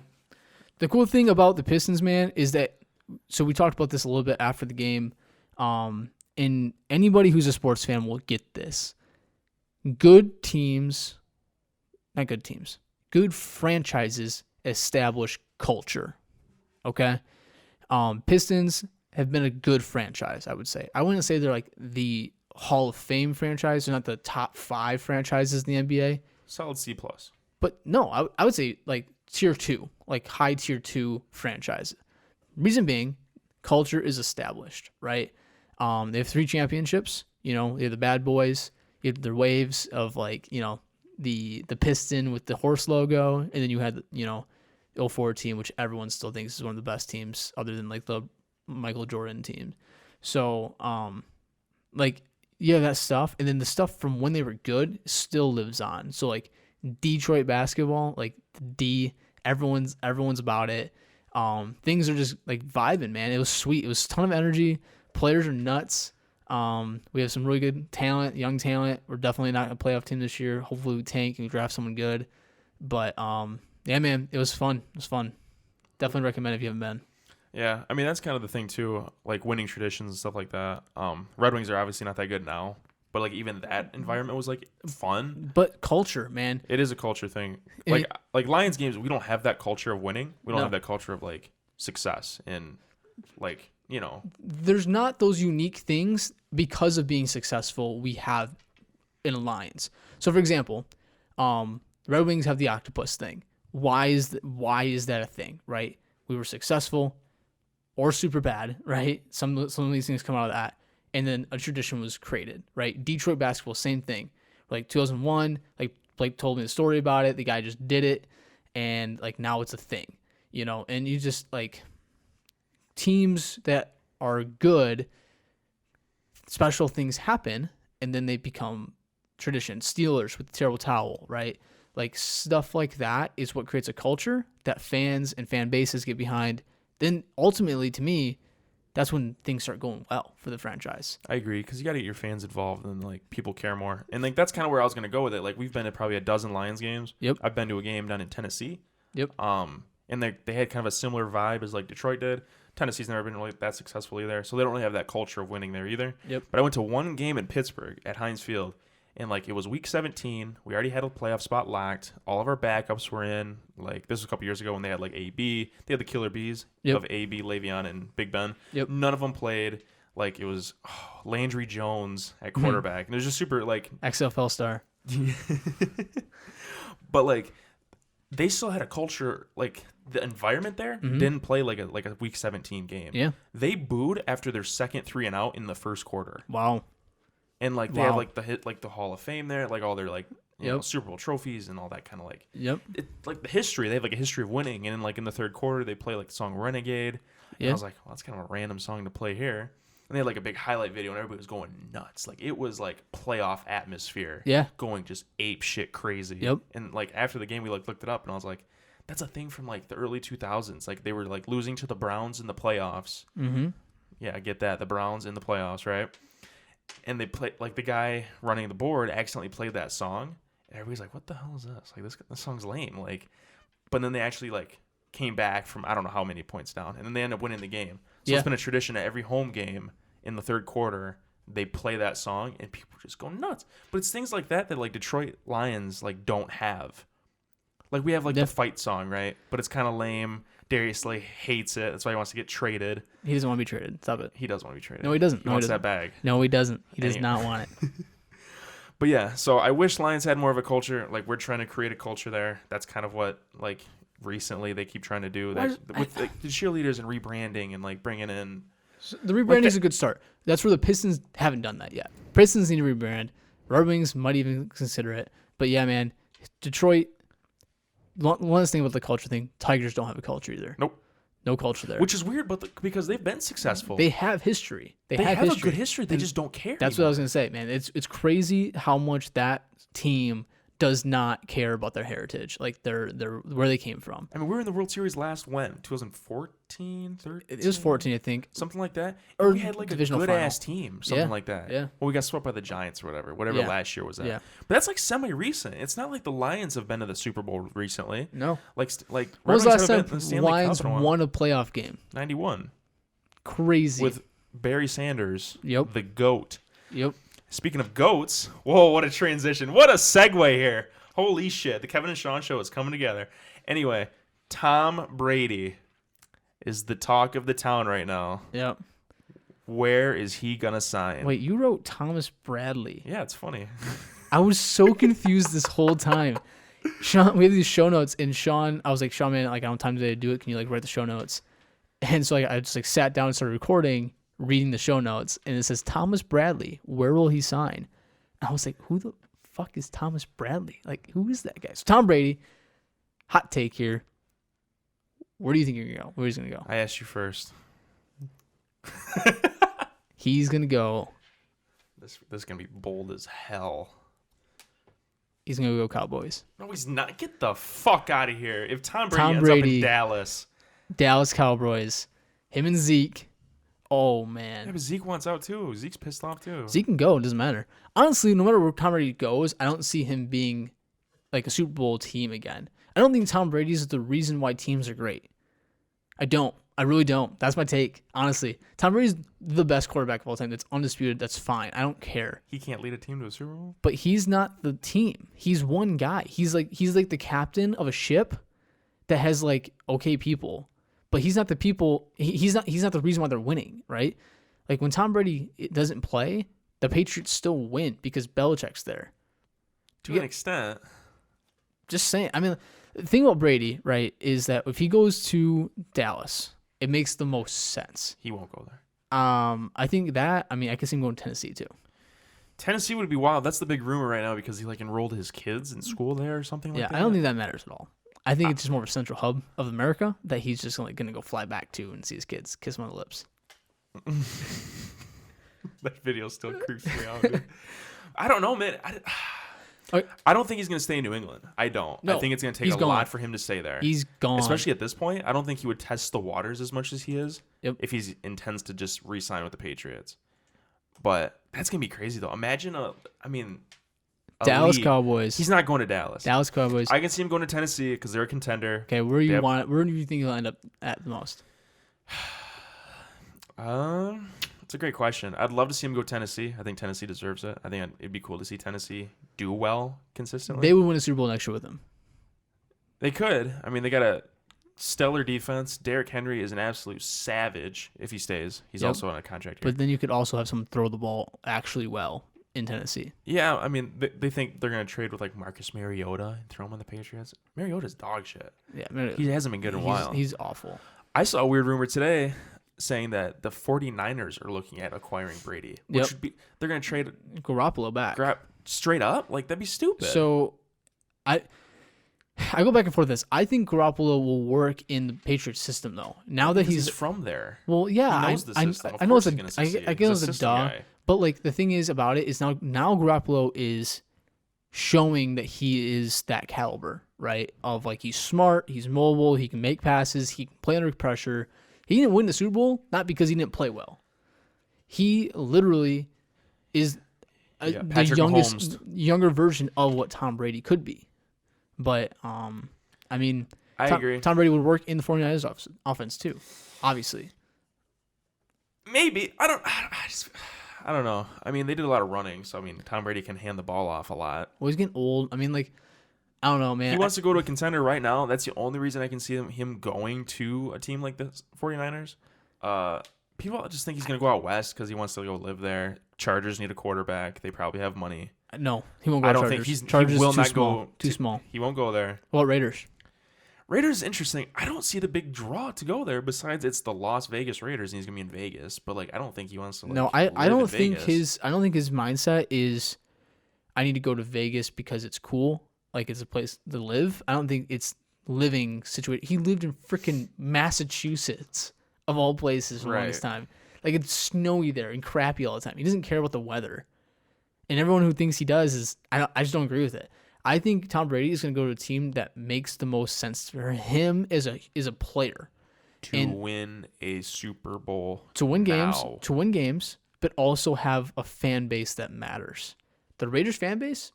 The cool thing about the Pistons, man, is that so we talked about this a little bit after the game. And anybody who's a sports fan will get this. Good teams, not good teams, good franchises establish culture. Okay? Pistons have been a good franchise, I would say. I wouldn't say they're like the Hall of Fame franchise. They're not the top 5 franchises in the NBA. solid C plus. But no, I would say like tier 2, like high tier 2 franchise. Reason being, culture is established, right? They have 3 championships. You know, they have the Bad Boys. You have their waves of like, you know, the piston with the horse logo, and then you had, you know, 04 team, which everyone still thinks is one of the best teams other than like the Michael Jordan team. So, like, yeah, that stuff, and then the stuff from when they were good still lives on. So like Detroit basketball, like D, everyone's about it. Things are just like vibing, man. It was sweet. It was a ton of energy. Players are nuts. We have some really good talent, young talent. We're definitely not a playoff team this year. Hopefully we tank and we draft someone good. But yeah, man, it was fun. It was fun. Definitely recommend if you haven't been. Yeah, I mean that's kind of the thing too, like winning traditions and stuff like that. Red Wings are obviously not that good now, but like even that environment was like fun. But culture, man. It is a culture thing. And Like Lions games, we don't have that culture of winning. We don't No. have that culture of like success and like, you know. There's not those unique things because of being successful we have in Lions. So for example, Red Wings have the octopus thing. Why is that a thing, right? We were successful or super bad, right? Some of these things come out of that. And then a tradition was created, right? Detroit basketball, same thing. Like 2001, like Blake told me the story about it. The guy just did it, and like now it's a thing, you know. And you just like teams that are good, special things happen, and then they become tradition. Steelers with the terrible towel, right? Like stuff like that is what creates a culture that fans and fan bases get behind. Then ultimately, to me, that's when things start going well for the franchise. I agree, because you got to get your fans involved and like people care more. And like that's kind of where I was gonna go with it. Like we've been to probably a dozen Lions games. Yep. I've been to a game down in Tennessee. Yep. And they had kind of a similar vibe as like Detroit did. Tennessee's never been really that successful either, so they don't really have that culture of winning there either. Yep. But I went to one game in Pittsburgh at Heinz Field, and like it was week 17. We already had a playoff spot locked. All of our backups were in. Like this was a couple years ago when they had like AB. They had the Killer Bees of AB, Le'Veon, and Big Ben. Yep. None of them played. Like it was Landry Jones at quarterback, and it was just super like XFL star. But like they still had a culture, like the environment there didn't play like a week 17 game. Yeah. They booed after their second 3-and-out in the first quarter. Wow. And like they have like the Hall of Fame there, like all their like you know, Yep. Super Bowl trophies and all that kind of like Yep. like the history. They have like a history of winning, and then like in the third quarter they play like the song Renegade. And Yeah. I was like, well, that's kind of a random song to play here. And they had like a big highlight video, and everybody was going nuts. Like it was like playoff atmosphere. Yeah. Going just ape shit crazy. Yep. And like after the game, we like looked it up, and I was like, that's a thing from like the early 2000s. Like they were like losing to the Browns in the playoffs. Mm-hmm. Yeah, I get that. The Browns in the playoffs, right? And they play like the guy running the board accidentally played that song, and everybody's like, "What the hell is this? Like this song's lame." Like, but then they actually like came back from I don't know how many points down, and then they end up winning the game. So it's been a tradition at every home game in the third quarter they play that song, and people just go nuts. But it's things like that like Detroit Lions like don't have. Like we have like the fight song, right? But it's kind of lame. Darius Slay hates it. That's why he wants to get traded. He doesn't want to be traded. Stop it. He does want to be traded. No, he doesn't. He No, wants he doesn't. that bag. No, he doesn't. He does Anyway. not want it. But yeah, so I wish Lions had more of a culture. Like we're trying to create a culture there. That's kind of what like recently they keep trying to do. That, with like, the cheerleaders and rebranding and like bringing in. So the rebranding is a good start. That's where the Pistons haven't done that yet. Pistons need to rebrand. Red Wings might even consider it. But yeah, man, Detroit, one last thing about the culture thing. Tigers don't have a culture either. Nope. No culture there. Which is weird, but because they've been successful. They have history. They have history. a good history. They just don't care. That's what I was gonna say, man. It's crazy how much that team does not care about their heritage, like their where they came from. I mean, we were in the World Series last when? 2014, 13? It was 14, I think. Something like that. Or we had like a divisional good final. ass team, something Yeah, like that. yeah. Well, we got swept by the Giants or whatever Yeah. last year was that. Yeah. But that's like semi-recent. It's not like the Lions have been to the Super Bowl recently. No. Like When was Red the Wings last haven't been to time the Stanley Lions Cup in a while. won a playoff game? 91 Crazy. with Barry Sanders, Yep. the GOAT. Yep. Speaking of goats, whoa, what a transition. What a segue here. Holy shit. The Kevin and Sean show is coming together. Anyway, Tom Brady is the talk of the town right now. Yep. Where is he going to sign? Wait, you wrote Thomas Bradley. Yeah, it's funny. I was so confused this whole time. Sean, we have these show notes, and Sean, I was like, Sean, man, like I don't have time today to do it. Can you like write the show notes? And so I just like sat down and started recording, reading the show notes, and it says Thomas Bradley. Where will he sign? I was like, who the fuck is Thomas Bradley? Like, who is that guy? So Tom Brady, hot take here. Where do you think you're gonna go? Where he's gonna go? I asked you first. He's gonna go. This is going to be bold as hell. He's gonna go Cowboys. No, he's not. Get the fuck out of here. If Tom Brady Tom ends up in Brady. Dallas. Dallas Cowboys. Him and Zeke. Oh Yeah, man. but Zeke wants out too. Zeke's pissed off too. Zeke can go. It doesn't matter. Honestly, no matter where Tom Brady goes, I don't see him being like a Super Bowl team again. I don't think Tom Brady is the reason why teams are great. I don't. I really don't. That's my take. Honestly, Tom Brady's the best quarterback of all time. That's undisputed. That's fine. I don't care. He can't lead a team to a Super Bowl? But he's not the team. He's one guy. He's like the captain of a ship that has like okay people. But he's not the people. He's not the reason why they're winning, right? Like when Tom Brady doesn't play, the Patriots still win because Belichick's there. To an extent. Just saying. I mean, the thing about Brady, right, is that if he goes to Dallas, it makes the most sense. He won't go there. I think that. I mean, I can see him going to Tennessee too. Tennessee would be wild. That's the big rumor right now because he like enrolled his kids in school there or something like Yeah, that. I don't think that matters at all. I think it's just more of a central hub of America that he's just like gonna go fly back to and see his kids, kiss them on the lips. That video still creeps me out, dude. I don't know, man. Okay. I don't think he's going to stay in New England. I don't. No, I think it's going to take he's a gone. lot for him to stay there. He's gone. Especially at this point. I don't think he would test the waters as much as he is Yep. if he intends to just re-sign with the Patriots. But that's going to be crazy, though. Imagine a Dallas league. Cowboys. He's not going to Dallas. Dallas Cowboys. I can see him going to Tennessee because they're a contender. Okay, where do you Yep. want? Where do you think he'll end up at the most? It's a great question. I'd love to see him go Tennessee. I think Tennessee deserves it. I think it'd be cool to see Tennessee do well consistently. They would win a Super Bowl next year with him. They could. I mean, they got a stellar defense. Derrick Henry is an absolute savage if he stays. He's Yep. also on a contract here. But then you could also have someone throw the ball actually well in Tennessee. Yeah, I mean, they think they're going to trade with like Marcus Mariota and throw him on the Patriots. Mariota's dog shit. Yeah, I mean, He hasn't been good in a while. He's awful. I saw a weird rumor today saying that the 49ers are looking at acquiring Brady, which Yep. would be they're going to trade Garoppolo back. straight up. Like that'd be stupid. So, I go back and forth with this. I think Garoppolo will work in the Patriots system though. Now that Because he's from there. well, yeah, He knows the system. Of I know course it's he's gonna I succeed. get He's it's a a system duh. guy. But like the thing is about it is now Garoppolo is showing that he is that caliber, right? Of like he's smart, he's mobile, he can make passes, he can play under pressure. He didn't win the Super Bowl not because he didn't play well. He literally is the Patrick younger version of what Tom Brady could be. But I mean, I agree. Tom Brady would work in the 49ers offense too, obviously. Maybe. I don't know. I mean, they did a lot of running, so I mean, Tom Brady can hand the ball off a lot. Well, he's getting old. I mean, like, I don't know, man. He wants to go to a contender right now. That's the only reason I can see him going to a team like the 49ers. People just think he's going to go out west because he wants to go live there. Chargers need a quarterback. They probably have money. No, he won't go. I to don't Chargers. think Chargers he will too not small. go. Too small. He won't go there. Well, Raiders. Raiders is interesting. I don't see the big draw to go there. Besides, it's the Las Vegas Raiders, and he's gonna be in Vegas. But like, I don't think he wants to. Like, No, I live don't in think Vegas. I don't think his mindset is I need to go to Vegas because it's cool, like it's a place to live. I don't think it's living situation. He lived in freaking Massachusetts, of all places, for the longest time. Like, it's snowy there and crappy all the time. He doesn't care about the weather. And everyone who thinks he does is, I just don't agree with it. I think Tom Brady is going to go to a team that makes the most sense for him as a player. To win a Super Bowl. To win games, but also have a fan base that matters. The Raiders fan base,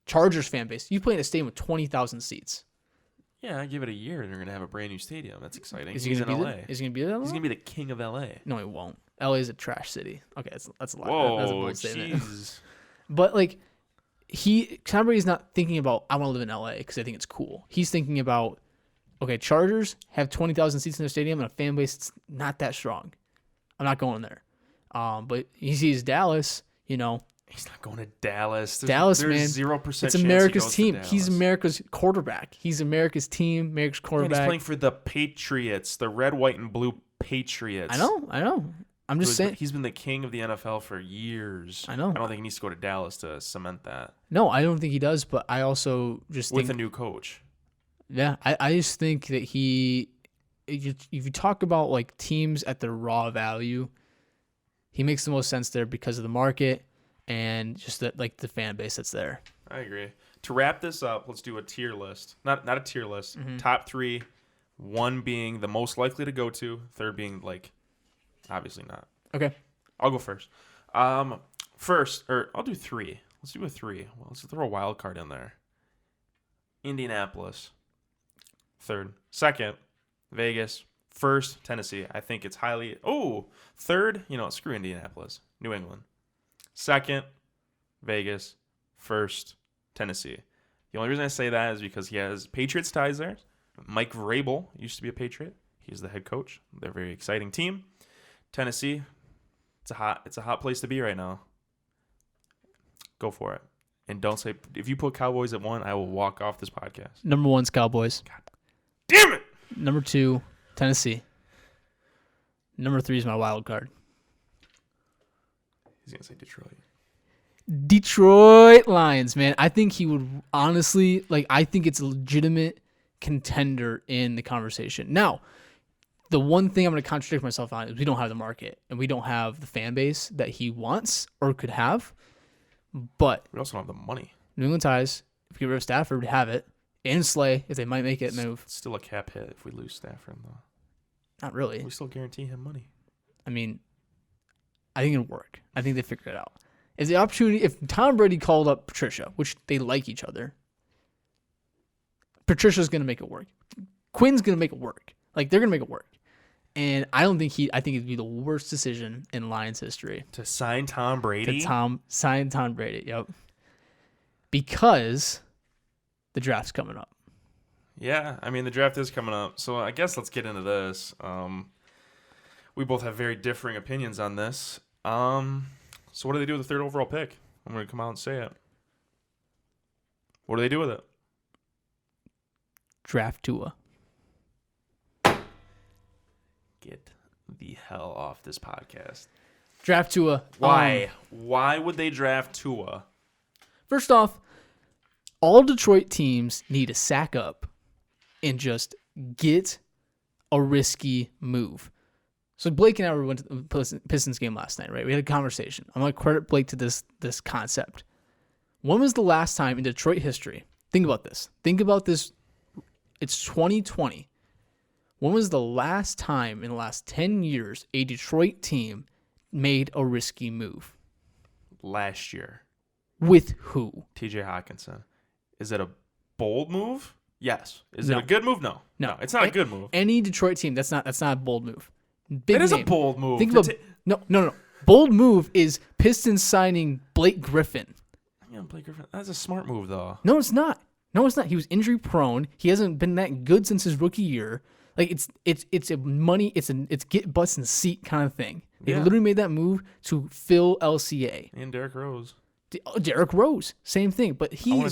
Chargers fan base, you play in a stadium with 20,000 seats. Yeah, I give it a year and they're going to have a brand new stadium. That's exciting. Is he in LA. Is he going to be there? He's going to be the king of LA. No, he won't. LA is a trash city. Okay, that's a lot. Whoa, that's a bold statement. jeez. But like, Tom Brady's not thinking about, I want to live in LA because I think it's cool. He's thinking about, okay, Chargers have 20,000 seats in their stadium and a fan base that's not that strong. I'm not going there. But he sees Dallas, He's not going to Dallas. There's man. 0% it's America's team. He's America's quarterback. He's America's team, America's quarterback. And he's playing for the Patriots, the red, white, and blue Patriots. I know. I'm just saying. He's been the king of the NFL for years. I know. I don't think he needs to go to Dallas to cement that. No, I don't think he does, but I also just think... With a new coach. Yeah, I just think that if you talk about like teams at their raw value, he makes the most sense there because of the market and just the fan base that's there. I agree. To wrap this up, let's do a tier list. Not a tier list. Mm-hmm. Top 3, 1 being the most likely to go to, 3rd being obviously not. Okay. I'll go first. I'll do 3. Let's do a 3. Well, let's throw a wild card in there. Indianapolis. 3rd. 2nd, Vegas. 1st, Tennessee. I think it's highly... 3rd, screw Indianapolis. New England. 2nd, Vegas. 1st, Tennessee. The only reason I say that is because he has Patriots ties there. Mike Vrabel used to be a Patriot. He's the head coach. They're a very exciting team. Tennessee, it's a hot place to be right now. Go for it. And don't say, if you put Cowboys at 1, I will walk off this podcast. Number 1's Cowboys. God damn it! Number 2, Tennessee. Number 3 is my wild card. He's going to say Detroit. Detroit Lions, man. I think he would honestly, I think it's a legitimate contender in the conversation. Now, the one thing I'm going to contradict myself on is we don't have the market and we don't have the fan base that he wants or could have. But we also don't have the money. New England ties, if we get rid of Stafford, we have it. And Slay, if they might make it move. It's still a cap hit if we lose Stafford, though. Not really. We still guarantee him money. I mean, I think it'll work. I think they figure it out. If Tom Brady called up Patricia, which they like each other, Patricia's going to make it work. Quinn's going to make it work. They're going to make it work. And I think it'd be the worst decision in Lions history. To sign Tom Brady? Sign Tom Brady, yep. Because the draft's coming up. Yeah, the draft is coming up. So I guess let's get into this. We both have very differing opinions on this. So what do they do with the 3rd overall pick? I'm going to come out and say it. What do they do with it? Draft Tua. Get the hell off this podcast. Draft Tua. Why? Why would they draft Tua? First off, all Detroit teams need to sack up and just get a risky move. So Blake and I went to the Pistons game last night, right? We had a conversation. I'm going to credit Blake to this concept. When was the last time in Detroit history? Think about this. It's 2020. When was the last time in the last 10 years a Detroit team made a risky move? Last year. With who? TJ Hawkinson. Is it a bold move? Yes. Is it a good move? No. No, it's not a good move. Any Detroit team, that's not a bold move. Big it is name. A bold move. Think about no. Bold move is Pistons signing Blake Griffin. Yeah, Blake Griffin. That's a smart move, though. No, it's not. He was injury prone. He hasn't been that good since his rookie year. It's a money. It's get butts in seat kind of thing. They literally made that move to fill LCA. And Derrick Rose. Derrick Rose, same thing. But he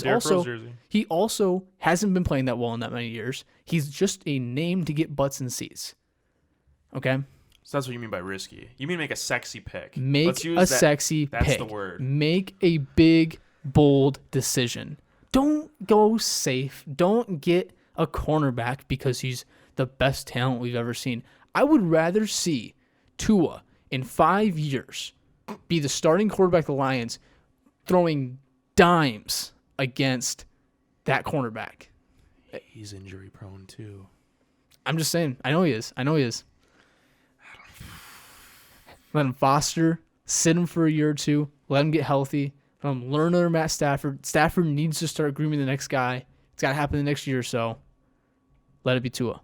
also hasn't been playing that well in that many years. He's just a name to get butts in seats. Okay. So that's what you mean by risky. You mean make a sexy pick. Sexy pick. That's the word. Make a big, bold decision. Don't go safe. Don't get a cornerback because he's the best talent we've ever seen. I would rather see Tua in 5 years be the starting quarterback of the Lions throwing dimes against that cornerback. He's injury prone too. I'm just saying. I know he is. Let him foster, sit him for a year or two, let him get healthy, let him learn under Matt Stafford. Stafford needs to start grooming the next guy. It's got to happen the next year or so. Let it be Tua.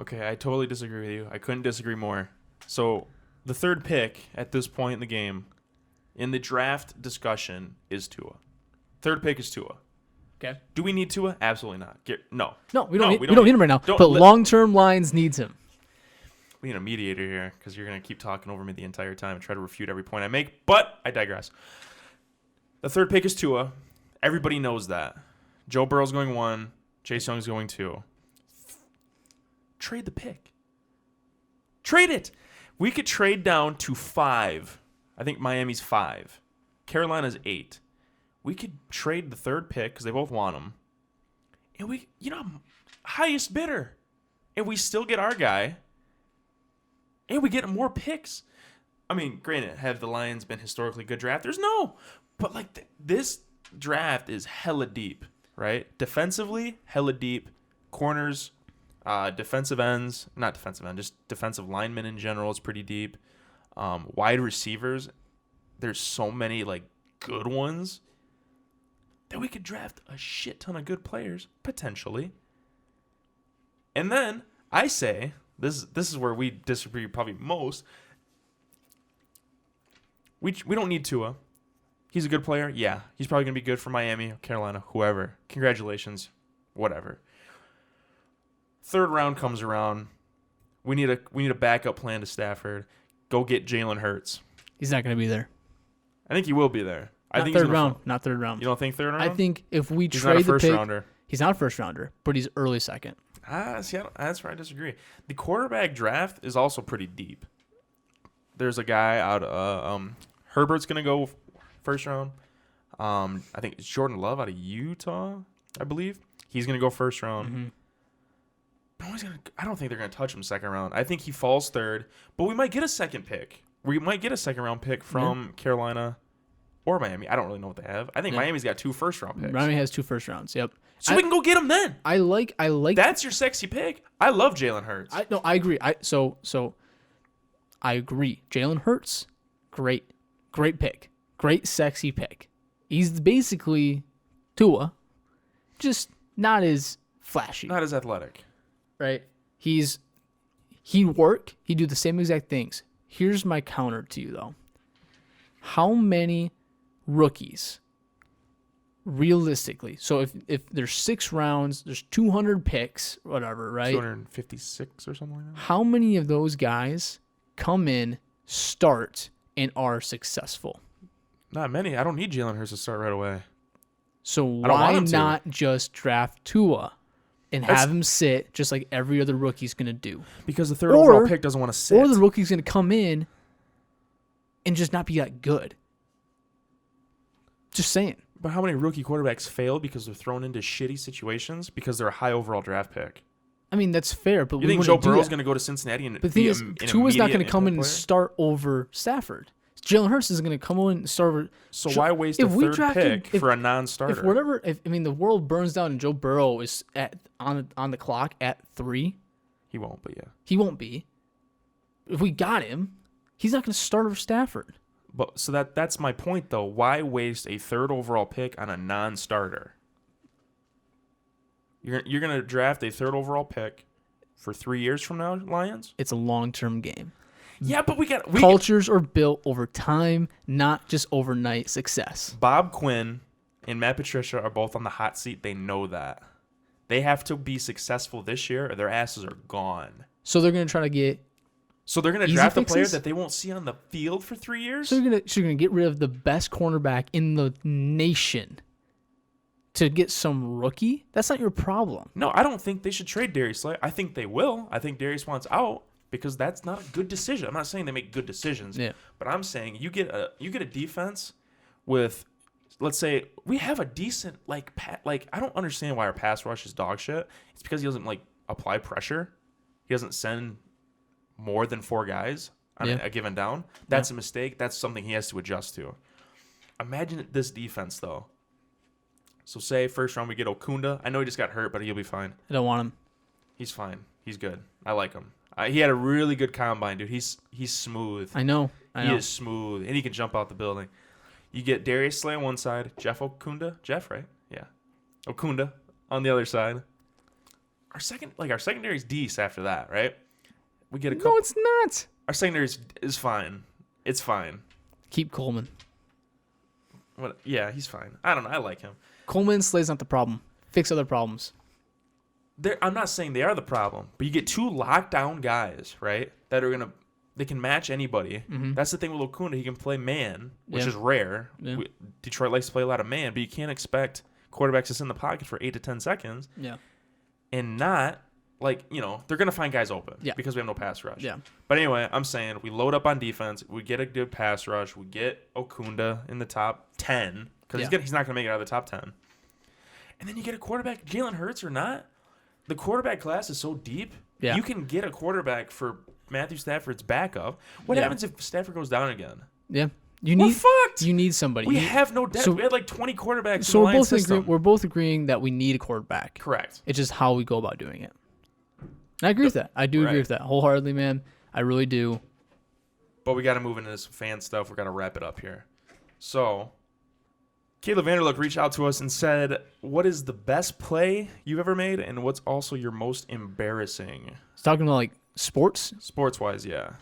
Okay, I totally disagree with you. I couldn't disagree more. So the third pick at this point in the game, in the draft discussion, is Tua. Third pick is Tua. Okay. Do we need Tua? Absolutely not. No. No, we don't need him right now. But long-term Lions needs him. We need a mediator here because you're going to keep talking over me the entire time and try to refute every point I make, but I digress. The third pick is Tua. Everybody knows that. Joe Burrow's going 1. Chase Young's going 2. Trade the pick. Trade it. We could trade down to 5. I think Miami's 5. Carolina's 8. We could trade the third pick because they both want him. And highest bidder. And we still get our guy. And we get more picks. I mean, granted, have the Lions been historically good drafters? No. But, this draft is hella deep, right? Defensively, hella deep. Corners, defensive ends. Not defensive end, just defensive linemen in general is pretty deep. Wide receivers, there's so many, good ones that we could draft a shit ton of good players, potentially. And then, I say... This is where we disagree probably most. We don't need Tua. He's a good player. Yeah. He's probably going to be good for Miami, Carolina, whoever. Congratulations. Whatever. Third round comes around. We need a backup plan to Stafford. Go get Jalen Hurts. He's not going to be there. I think he will be there. I think third round. Not third round. You don't think third round? I think if we he's trade not a first the pick, rounder. He's not a first rounder, but he's early second. See, that's where I disagree. The quarterback draft is also pretty deep. There's a guy out. Herbert's gonna go first round. I think it's Jordan Love out of Utah, I believe. He's gonna go first round. Mm-hmm. I don't think they're gonna touch him second round. I think he falls third, but we might get a second pick. We might get a second round pick from Carolina or Miami. I don't really know what they have. I think Miami's got 2 first round picks. Miami has 2 first rounds. Yep. So we can go get him then. I like. That's your sexy pick. I love Jalen Hurts. I agree. So I agree. Jalen Hurts, great pick, great sexy pick. He's basically Tua, just not as flashy, not as athletic, right? He'd work. He'd do the same exact things. Here's my counter to you though. How many rookies? Realistically, so if there's 6 rounds, there's 200 picks, whatever, right? 256 or something like that. How many of those guys come in, start, and are successful? Not many. I don't need Jalen Hurts to start right away. So why not just draft Tua and have him sit just like every other rookie's going to do? Because the third overall pick doesn't want to sit. Or the rookie's going to come in and just not be that good. Just saying. But how many rookie quarterbacks fail because they're thrown into shitty situations because they're a high overall draft pick? I mean, that's fair, but you think Joe Burrow's going to go to Cincinnati and the thing is, Tua's not going to come in and start over Stafford. Jalen Hurts is going to come in and start over. So why waste a third pick for a non-starter? The world burns down and Joe Burrow is on the clock at 3. He won't, but yeah. He won't be. If we got him, he's not going to start over Stafford. But so that's my point though. Why waste a third overall pick on a non-starter? You're gonna draft a third overall pick for 3 years from now, Lions? It's a long-term game. Yeah, but cultures are built over time, not just overnight success. Bob Quinn and Matt Patricia are both on the hot seat. They know that. They have to be successful this year or their asses are gone. So they're gonna try to get. So they're going to draft a player that they won't see on the field for 3 years? So you're going to get rid of the best cornerback in the nation to get some rookie? That's not your problem. No, I don't think they should trade Darius Slay. I think they will. I think Darius wants out because that's not a good decision. I'm not saying they make good decisions, but I'm saying you get a defense with let's say we have a decent like I don't understand why our pass rush is dog shit. It's because he doesn't like apply pressure. He doesn't send more than 4 guys on a given down. That's a mistake. That's something he has to adjust to. Imagine this defense though. So say first round we get Okunda. I know he just got hurt, but he'll be fine. I don't want him. He's fine. He's good. I like him. He had a really good combine, dude. He's smooth. I know. He is smooth, and he can jump out the building. You get Darius Slay on one side, Jeff Okunda. Jeff, right? Yeah. Okunda on the other side. Our secondary's decent after that, right? We get a couple. No, it's not. Our secondary is fine. It's fine. Keep Coleman. What? Yeah, he's fine. I don't know. I like him. Coleman and Slay's not the problem. Fix other problems. I'm not saying they are the problem, but you get 2 lockdown guys, right? That are they can match anybody. Mm-hmm. That's the thing with Okunda. He can play man, which Yeah. is rare. Yeah. Detroit likes to play a lot of man, but you can't expect quarterbacks to sit in the pocket for 8 to 10 seconds Yeah. and not they're gonna find guys open. Yeah. Because we have no pass rush. Yeah. But anyway, I'm saying we load up on defense. We get a good pass rush. We get Okunda in the top 10 because he's not gonna make it out of the top 10. And then you get a quarterback, Jalen Hurts or not. The quarterback class is so deep. Yeah. You can get a quarterback for Matthew Stafford's backup. What happens if Stafford goes down again? Yeah. We're fucked. You need somebody. We have no depth. So- We had like 20 quarterbacks So in the we're Lions both system. we're both agreeing that we need a quarterback. Correct. It's just how we go about doing it. And I agree with that. I do agree Right. with that wholeheartedly, man. I really do. But we got to move into this fan stuff. We got to wrap it up here. So, Caleb Vanderlook reached out to us and said, "What is the best play you've ever made, and what's also your most embarrassing?" It's talking about like sports. Sports wise, yeah.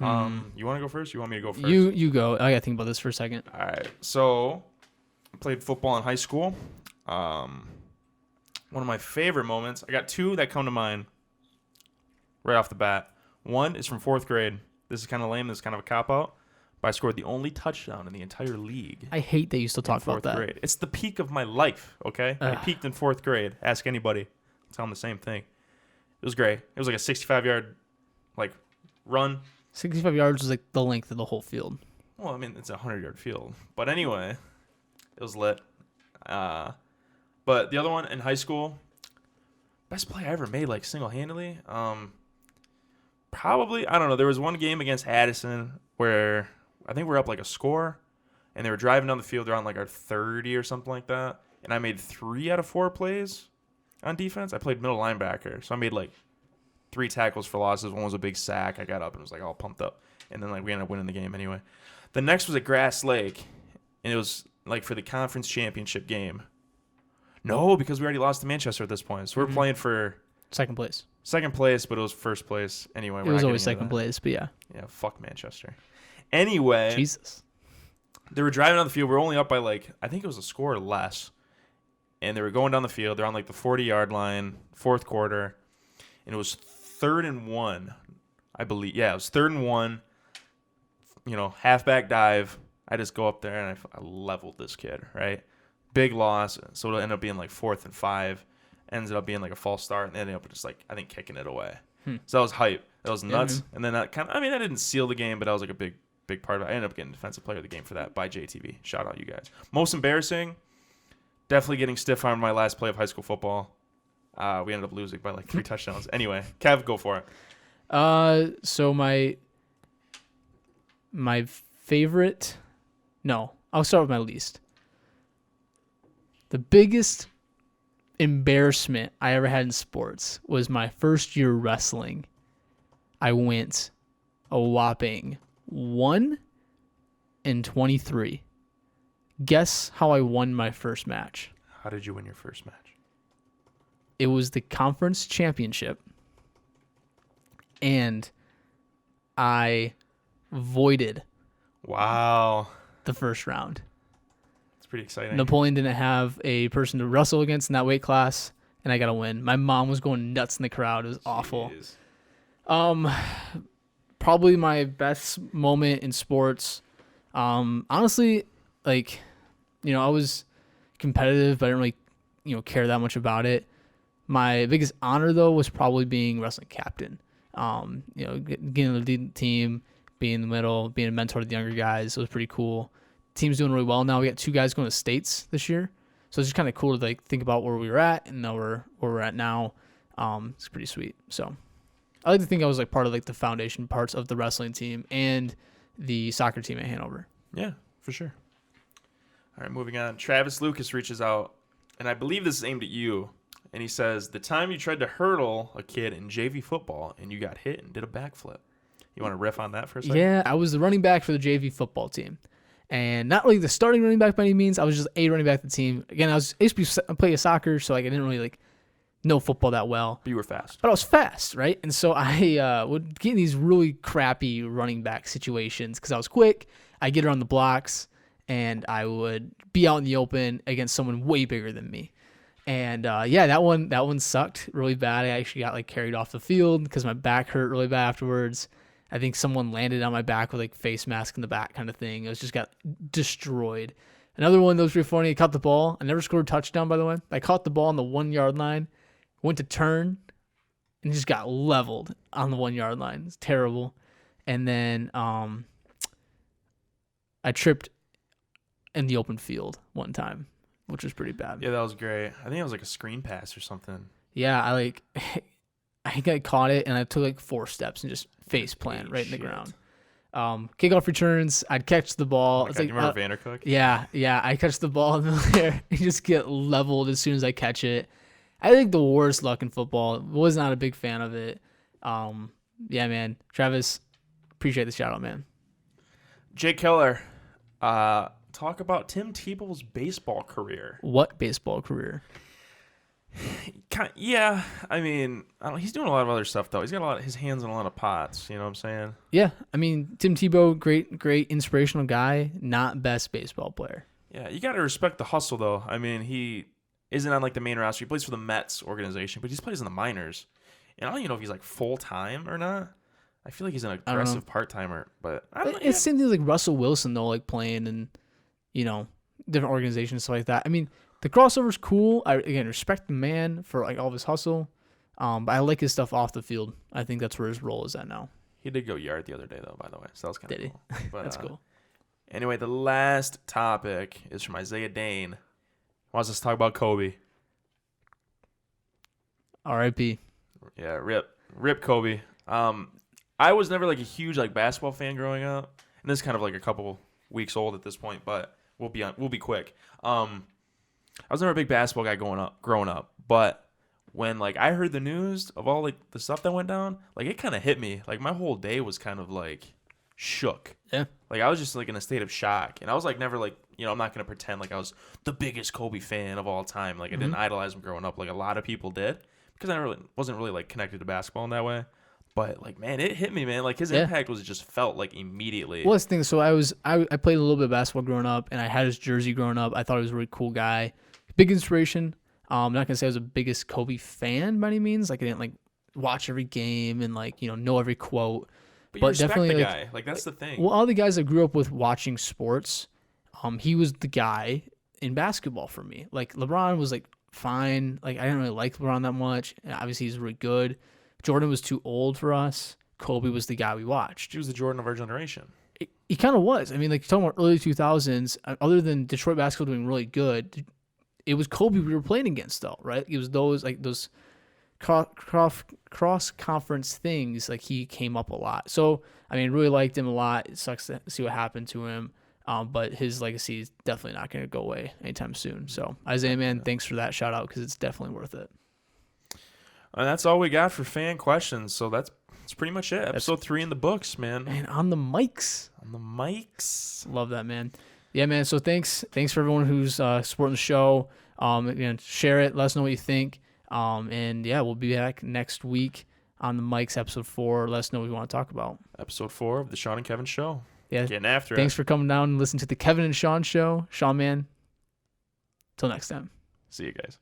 You want to go first? You want me to go first? You go. I gotta think about this for a second. All right. So, I played football in high school. One of my favorite moments. I got 2 that come to mind right off the bat. One is from 4th grade. This is kind of lame. This is kind of a cop out. But I scored the only touchdown in the entire league. I hate that you still talk about that. Grade. It's the peak of my life. Okay, I peaked in 4th grade. Ask anybody. Tell them the same thing. It was great. It was like a 65-yard run. 65 yards was like the length of the whole field. Well, I mean, it's a 100-yard field. But anyway, it was lit. But the other one in high school, best play I ever made, like single-handedly, probably, I don't know. There was one game against Addison where I think we're up like a score, and they were driving down the field. They're on like our 30 or something like that, and I made 3 out of 4 plays on defense. I played middle linebacker, so I made like 3 tackles for losses. One was a big sack. I got up and was like all pumped up, and then like we ended up winning the game anyway. The next was at Grass Lake, and it was like for the conference championship game. No, because we already lost to Manchester at this point, so we're playing for Second place. second place, but it was first place anyway. It was always second place, but yeah. Yeah, fuck Manchester. Anyway, Jesus. they were driving on the field. We were only up by like, I think it was a score or less. And they were going down the field. They're on like the 40-yard line, 4th quarter. And it was 3rd and 1, I believe. Yeah, it was 3rd and 1. Halfback dive. I just go up there and I leveled this kid, right? Big loss. So it'll end up being like 4th and 5. Ended up being like a false start. And they ended up just like, I think, kicking it away. So that was hype. That was nuts. man. And then that I didn't seal the game, but that was like a big part of it. I ended up getting defensive player of the game for that by JTV. Shout out you guys. Most embarrassing, definitely getting stiff armed my last play of high school football. We ended up losing by like 3 touchdowns. Anyway, Kev, go for it. So my favorite. No, I'll start with my least. The biggest embarrassment I ever had in sports was my first year wrestling. I went a whopping 1-23. Guess how I won my first match? How did you win your first match? It was the conference championship, and I voided Wow. the first round. It's pretty exciting. Napoleon didn't have a person to wrestle against in that weight class, and I got to win. My mom was going nuts in the crowd. It was awful. Jeez. Probably my best moment in sports. Honestly, I was competitive, but I didn't really, care that much about it. My biggest honor though was probably being wrestling captain. Getting to lead the team, being in the middle, being a mentor to the younger guys. It was pretty cool. team's doing really well now. We got 2 guys going to states this year, so it's just kind of cool to like think about where we were at and now where we're at now. It's pretty sweet. So I like to think I was like part of like the foundation parts of the wrestling team and the soccer team at Hanover. Yeah, for sure. All right, moving on. Travis Lucas reaches out, and I believe this is aimed at you. And he says, the time you tried to hurdle a kid in JV football and you got hit and did a backflip. You want to riff on that for a second? Yeah, I was the running back for the JV football team. And not really the starting running back by any means. I was just a running back of the team. Again, I used to play soccer, so like I didn't really like know football that well. But you were fast. But I was fast, right? And so I would get in these really crappy running back situations because I was quick. I'd get around the blocks, and I would be out in the open against someone way bigger than me. And that one sucked really bad. I actually got like carried off the field because my back hurt really bad afterwards. I think someone landed on my back with like face mask in the back kind of thing. It was just got destroyed. Another one that was pretty funny. I caught the ball. I never scored a touchdown, by the way. I caught the ball on the 1 yard line, went to turn, and just got leveled on the 1 yard line. It's terrible. And then I tripped in the open field one time, which was pretty bad. Yeah, that was great. I think it was like a screen pass or something. Yeah, I think I caught it and I took like 4 steps and just face plant right in the ground. Kickoff returns, I'd catch the ball. Oh my God, you remember Vandercook? Yeah, I catch the ball in the air and just get leveled as soon as I catch it. I think the worst luck in football. Was not a big fan of it. Yeah, man. Travis, appreciate the shout out, man. Jake Keller, talk about Tim Tebow's baseball career. What baseball career? Yeah, I mean, he's doing a lot of other stuff though. He's got his hands in a lot of pots. You know what I'm saying? Yeah, I mean, Tim Tebow, great inspirational guy. Not best baseball player. Yeah, you got to respect the hustle though. I mean, he isn't on like the main roster. He plays for the Mets organization, but he plays in the minors. And I don't even know if he's like full time or not. I feel like he's an aggressive part timer, but I don't know. It's same thing like Russell Wilson though, like playing in, different organizations, stuff like that. I mean, the crossover's cool. I again respect the man for like all of his hustle, but I like his stuff off the field. I think that's where his role is at now. He did go yard the other day though, by the way, so that was kind of cool. But, that's cool. Anyway, the last topic is from Isaiah Dane. Wants us to talk about Kobe. R.I.P. Yeah, rip Kobe. I was never like a huge like basketball fan growing up, and this is kind of like a couple weeks old at this point, but we'll be quick. I was never a big basketball guy growing up, but when like I heard the news of all like the stuff that went down, like it kind of hit me. Like my whole day was kind of like shook. Yeah. Like I was just like in a state of shock, and I was like never like I'm not gonna pretend like I was the biggest Kobe fan of all time. Like I didn't idolize him growing up like a lot of people did, because I wasn't really like connected to basketball in that way. But like, man, it hit me, man. Like his impact was just felt like immediately. Well, that's the thing. So I played a little bit of basketball growing up, and I had his jersey growing up. I thought he was a really cool guy, big inspiration. I'm not gonna say I was the biggest Kobe fan by any means. Like I didn't like watch every game and like know every quote. But you respect definitely the guy. Like that's the thing. Well, all the guys I grew up with watching sports, he was the guy in basketball for me. Like LeBron was like fine. Like I didn't really like LeBron that much. And obviously he's really good. Jordan was too old for us. Kobe was the guy we watched. He was the Jordan of our generation. He kind of was. I mean, like you're talking about early 2000s, other than Detroit basketball doing really good, it was Kobe we were playing against though, right? It was those cross conference things. Like he came up a lot. So, I mean, really liked him a lot. It sucks to see what happened to him. But his legacy is definitely not going to go away anytime soon. So, Isaiah, man, thanks for that shout out because it's definitely worth it. And that's all we got for fan questions. So that's pretty much it. Episode 3 in the books, man. And on the mics. Love that, man. Yeah, man. So thanks for everyone who's supporting the show. Again, share it. Let us know what you think. And yeah, we'll be back next week on the mics, episode 4. Let us know what you want to talk about. Episode 4 of the Sean and Kevin Show. Yeah. Getting after it. Thanks for coming down and listening to the Kevin and Sean Show. Sean, man. Till next time. See you guys.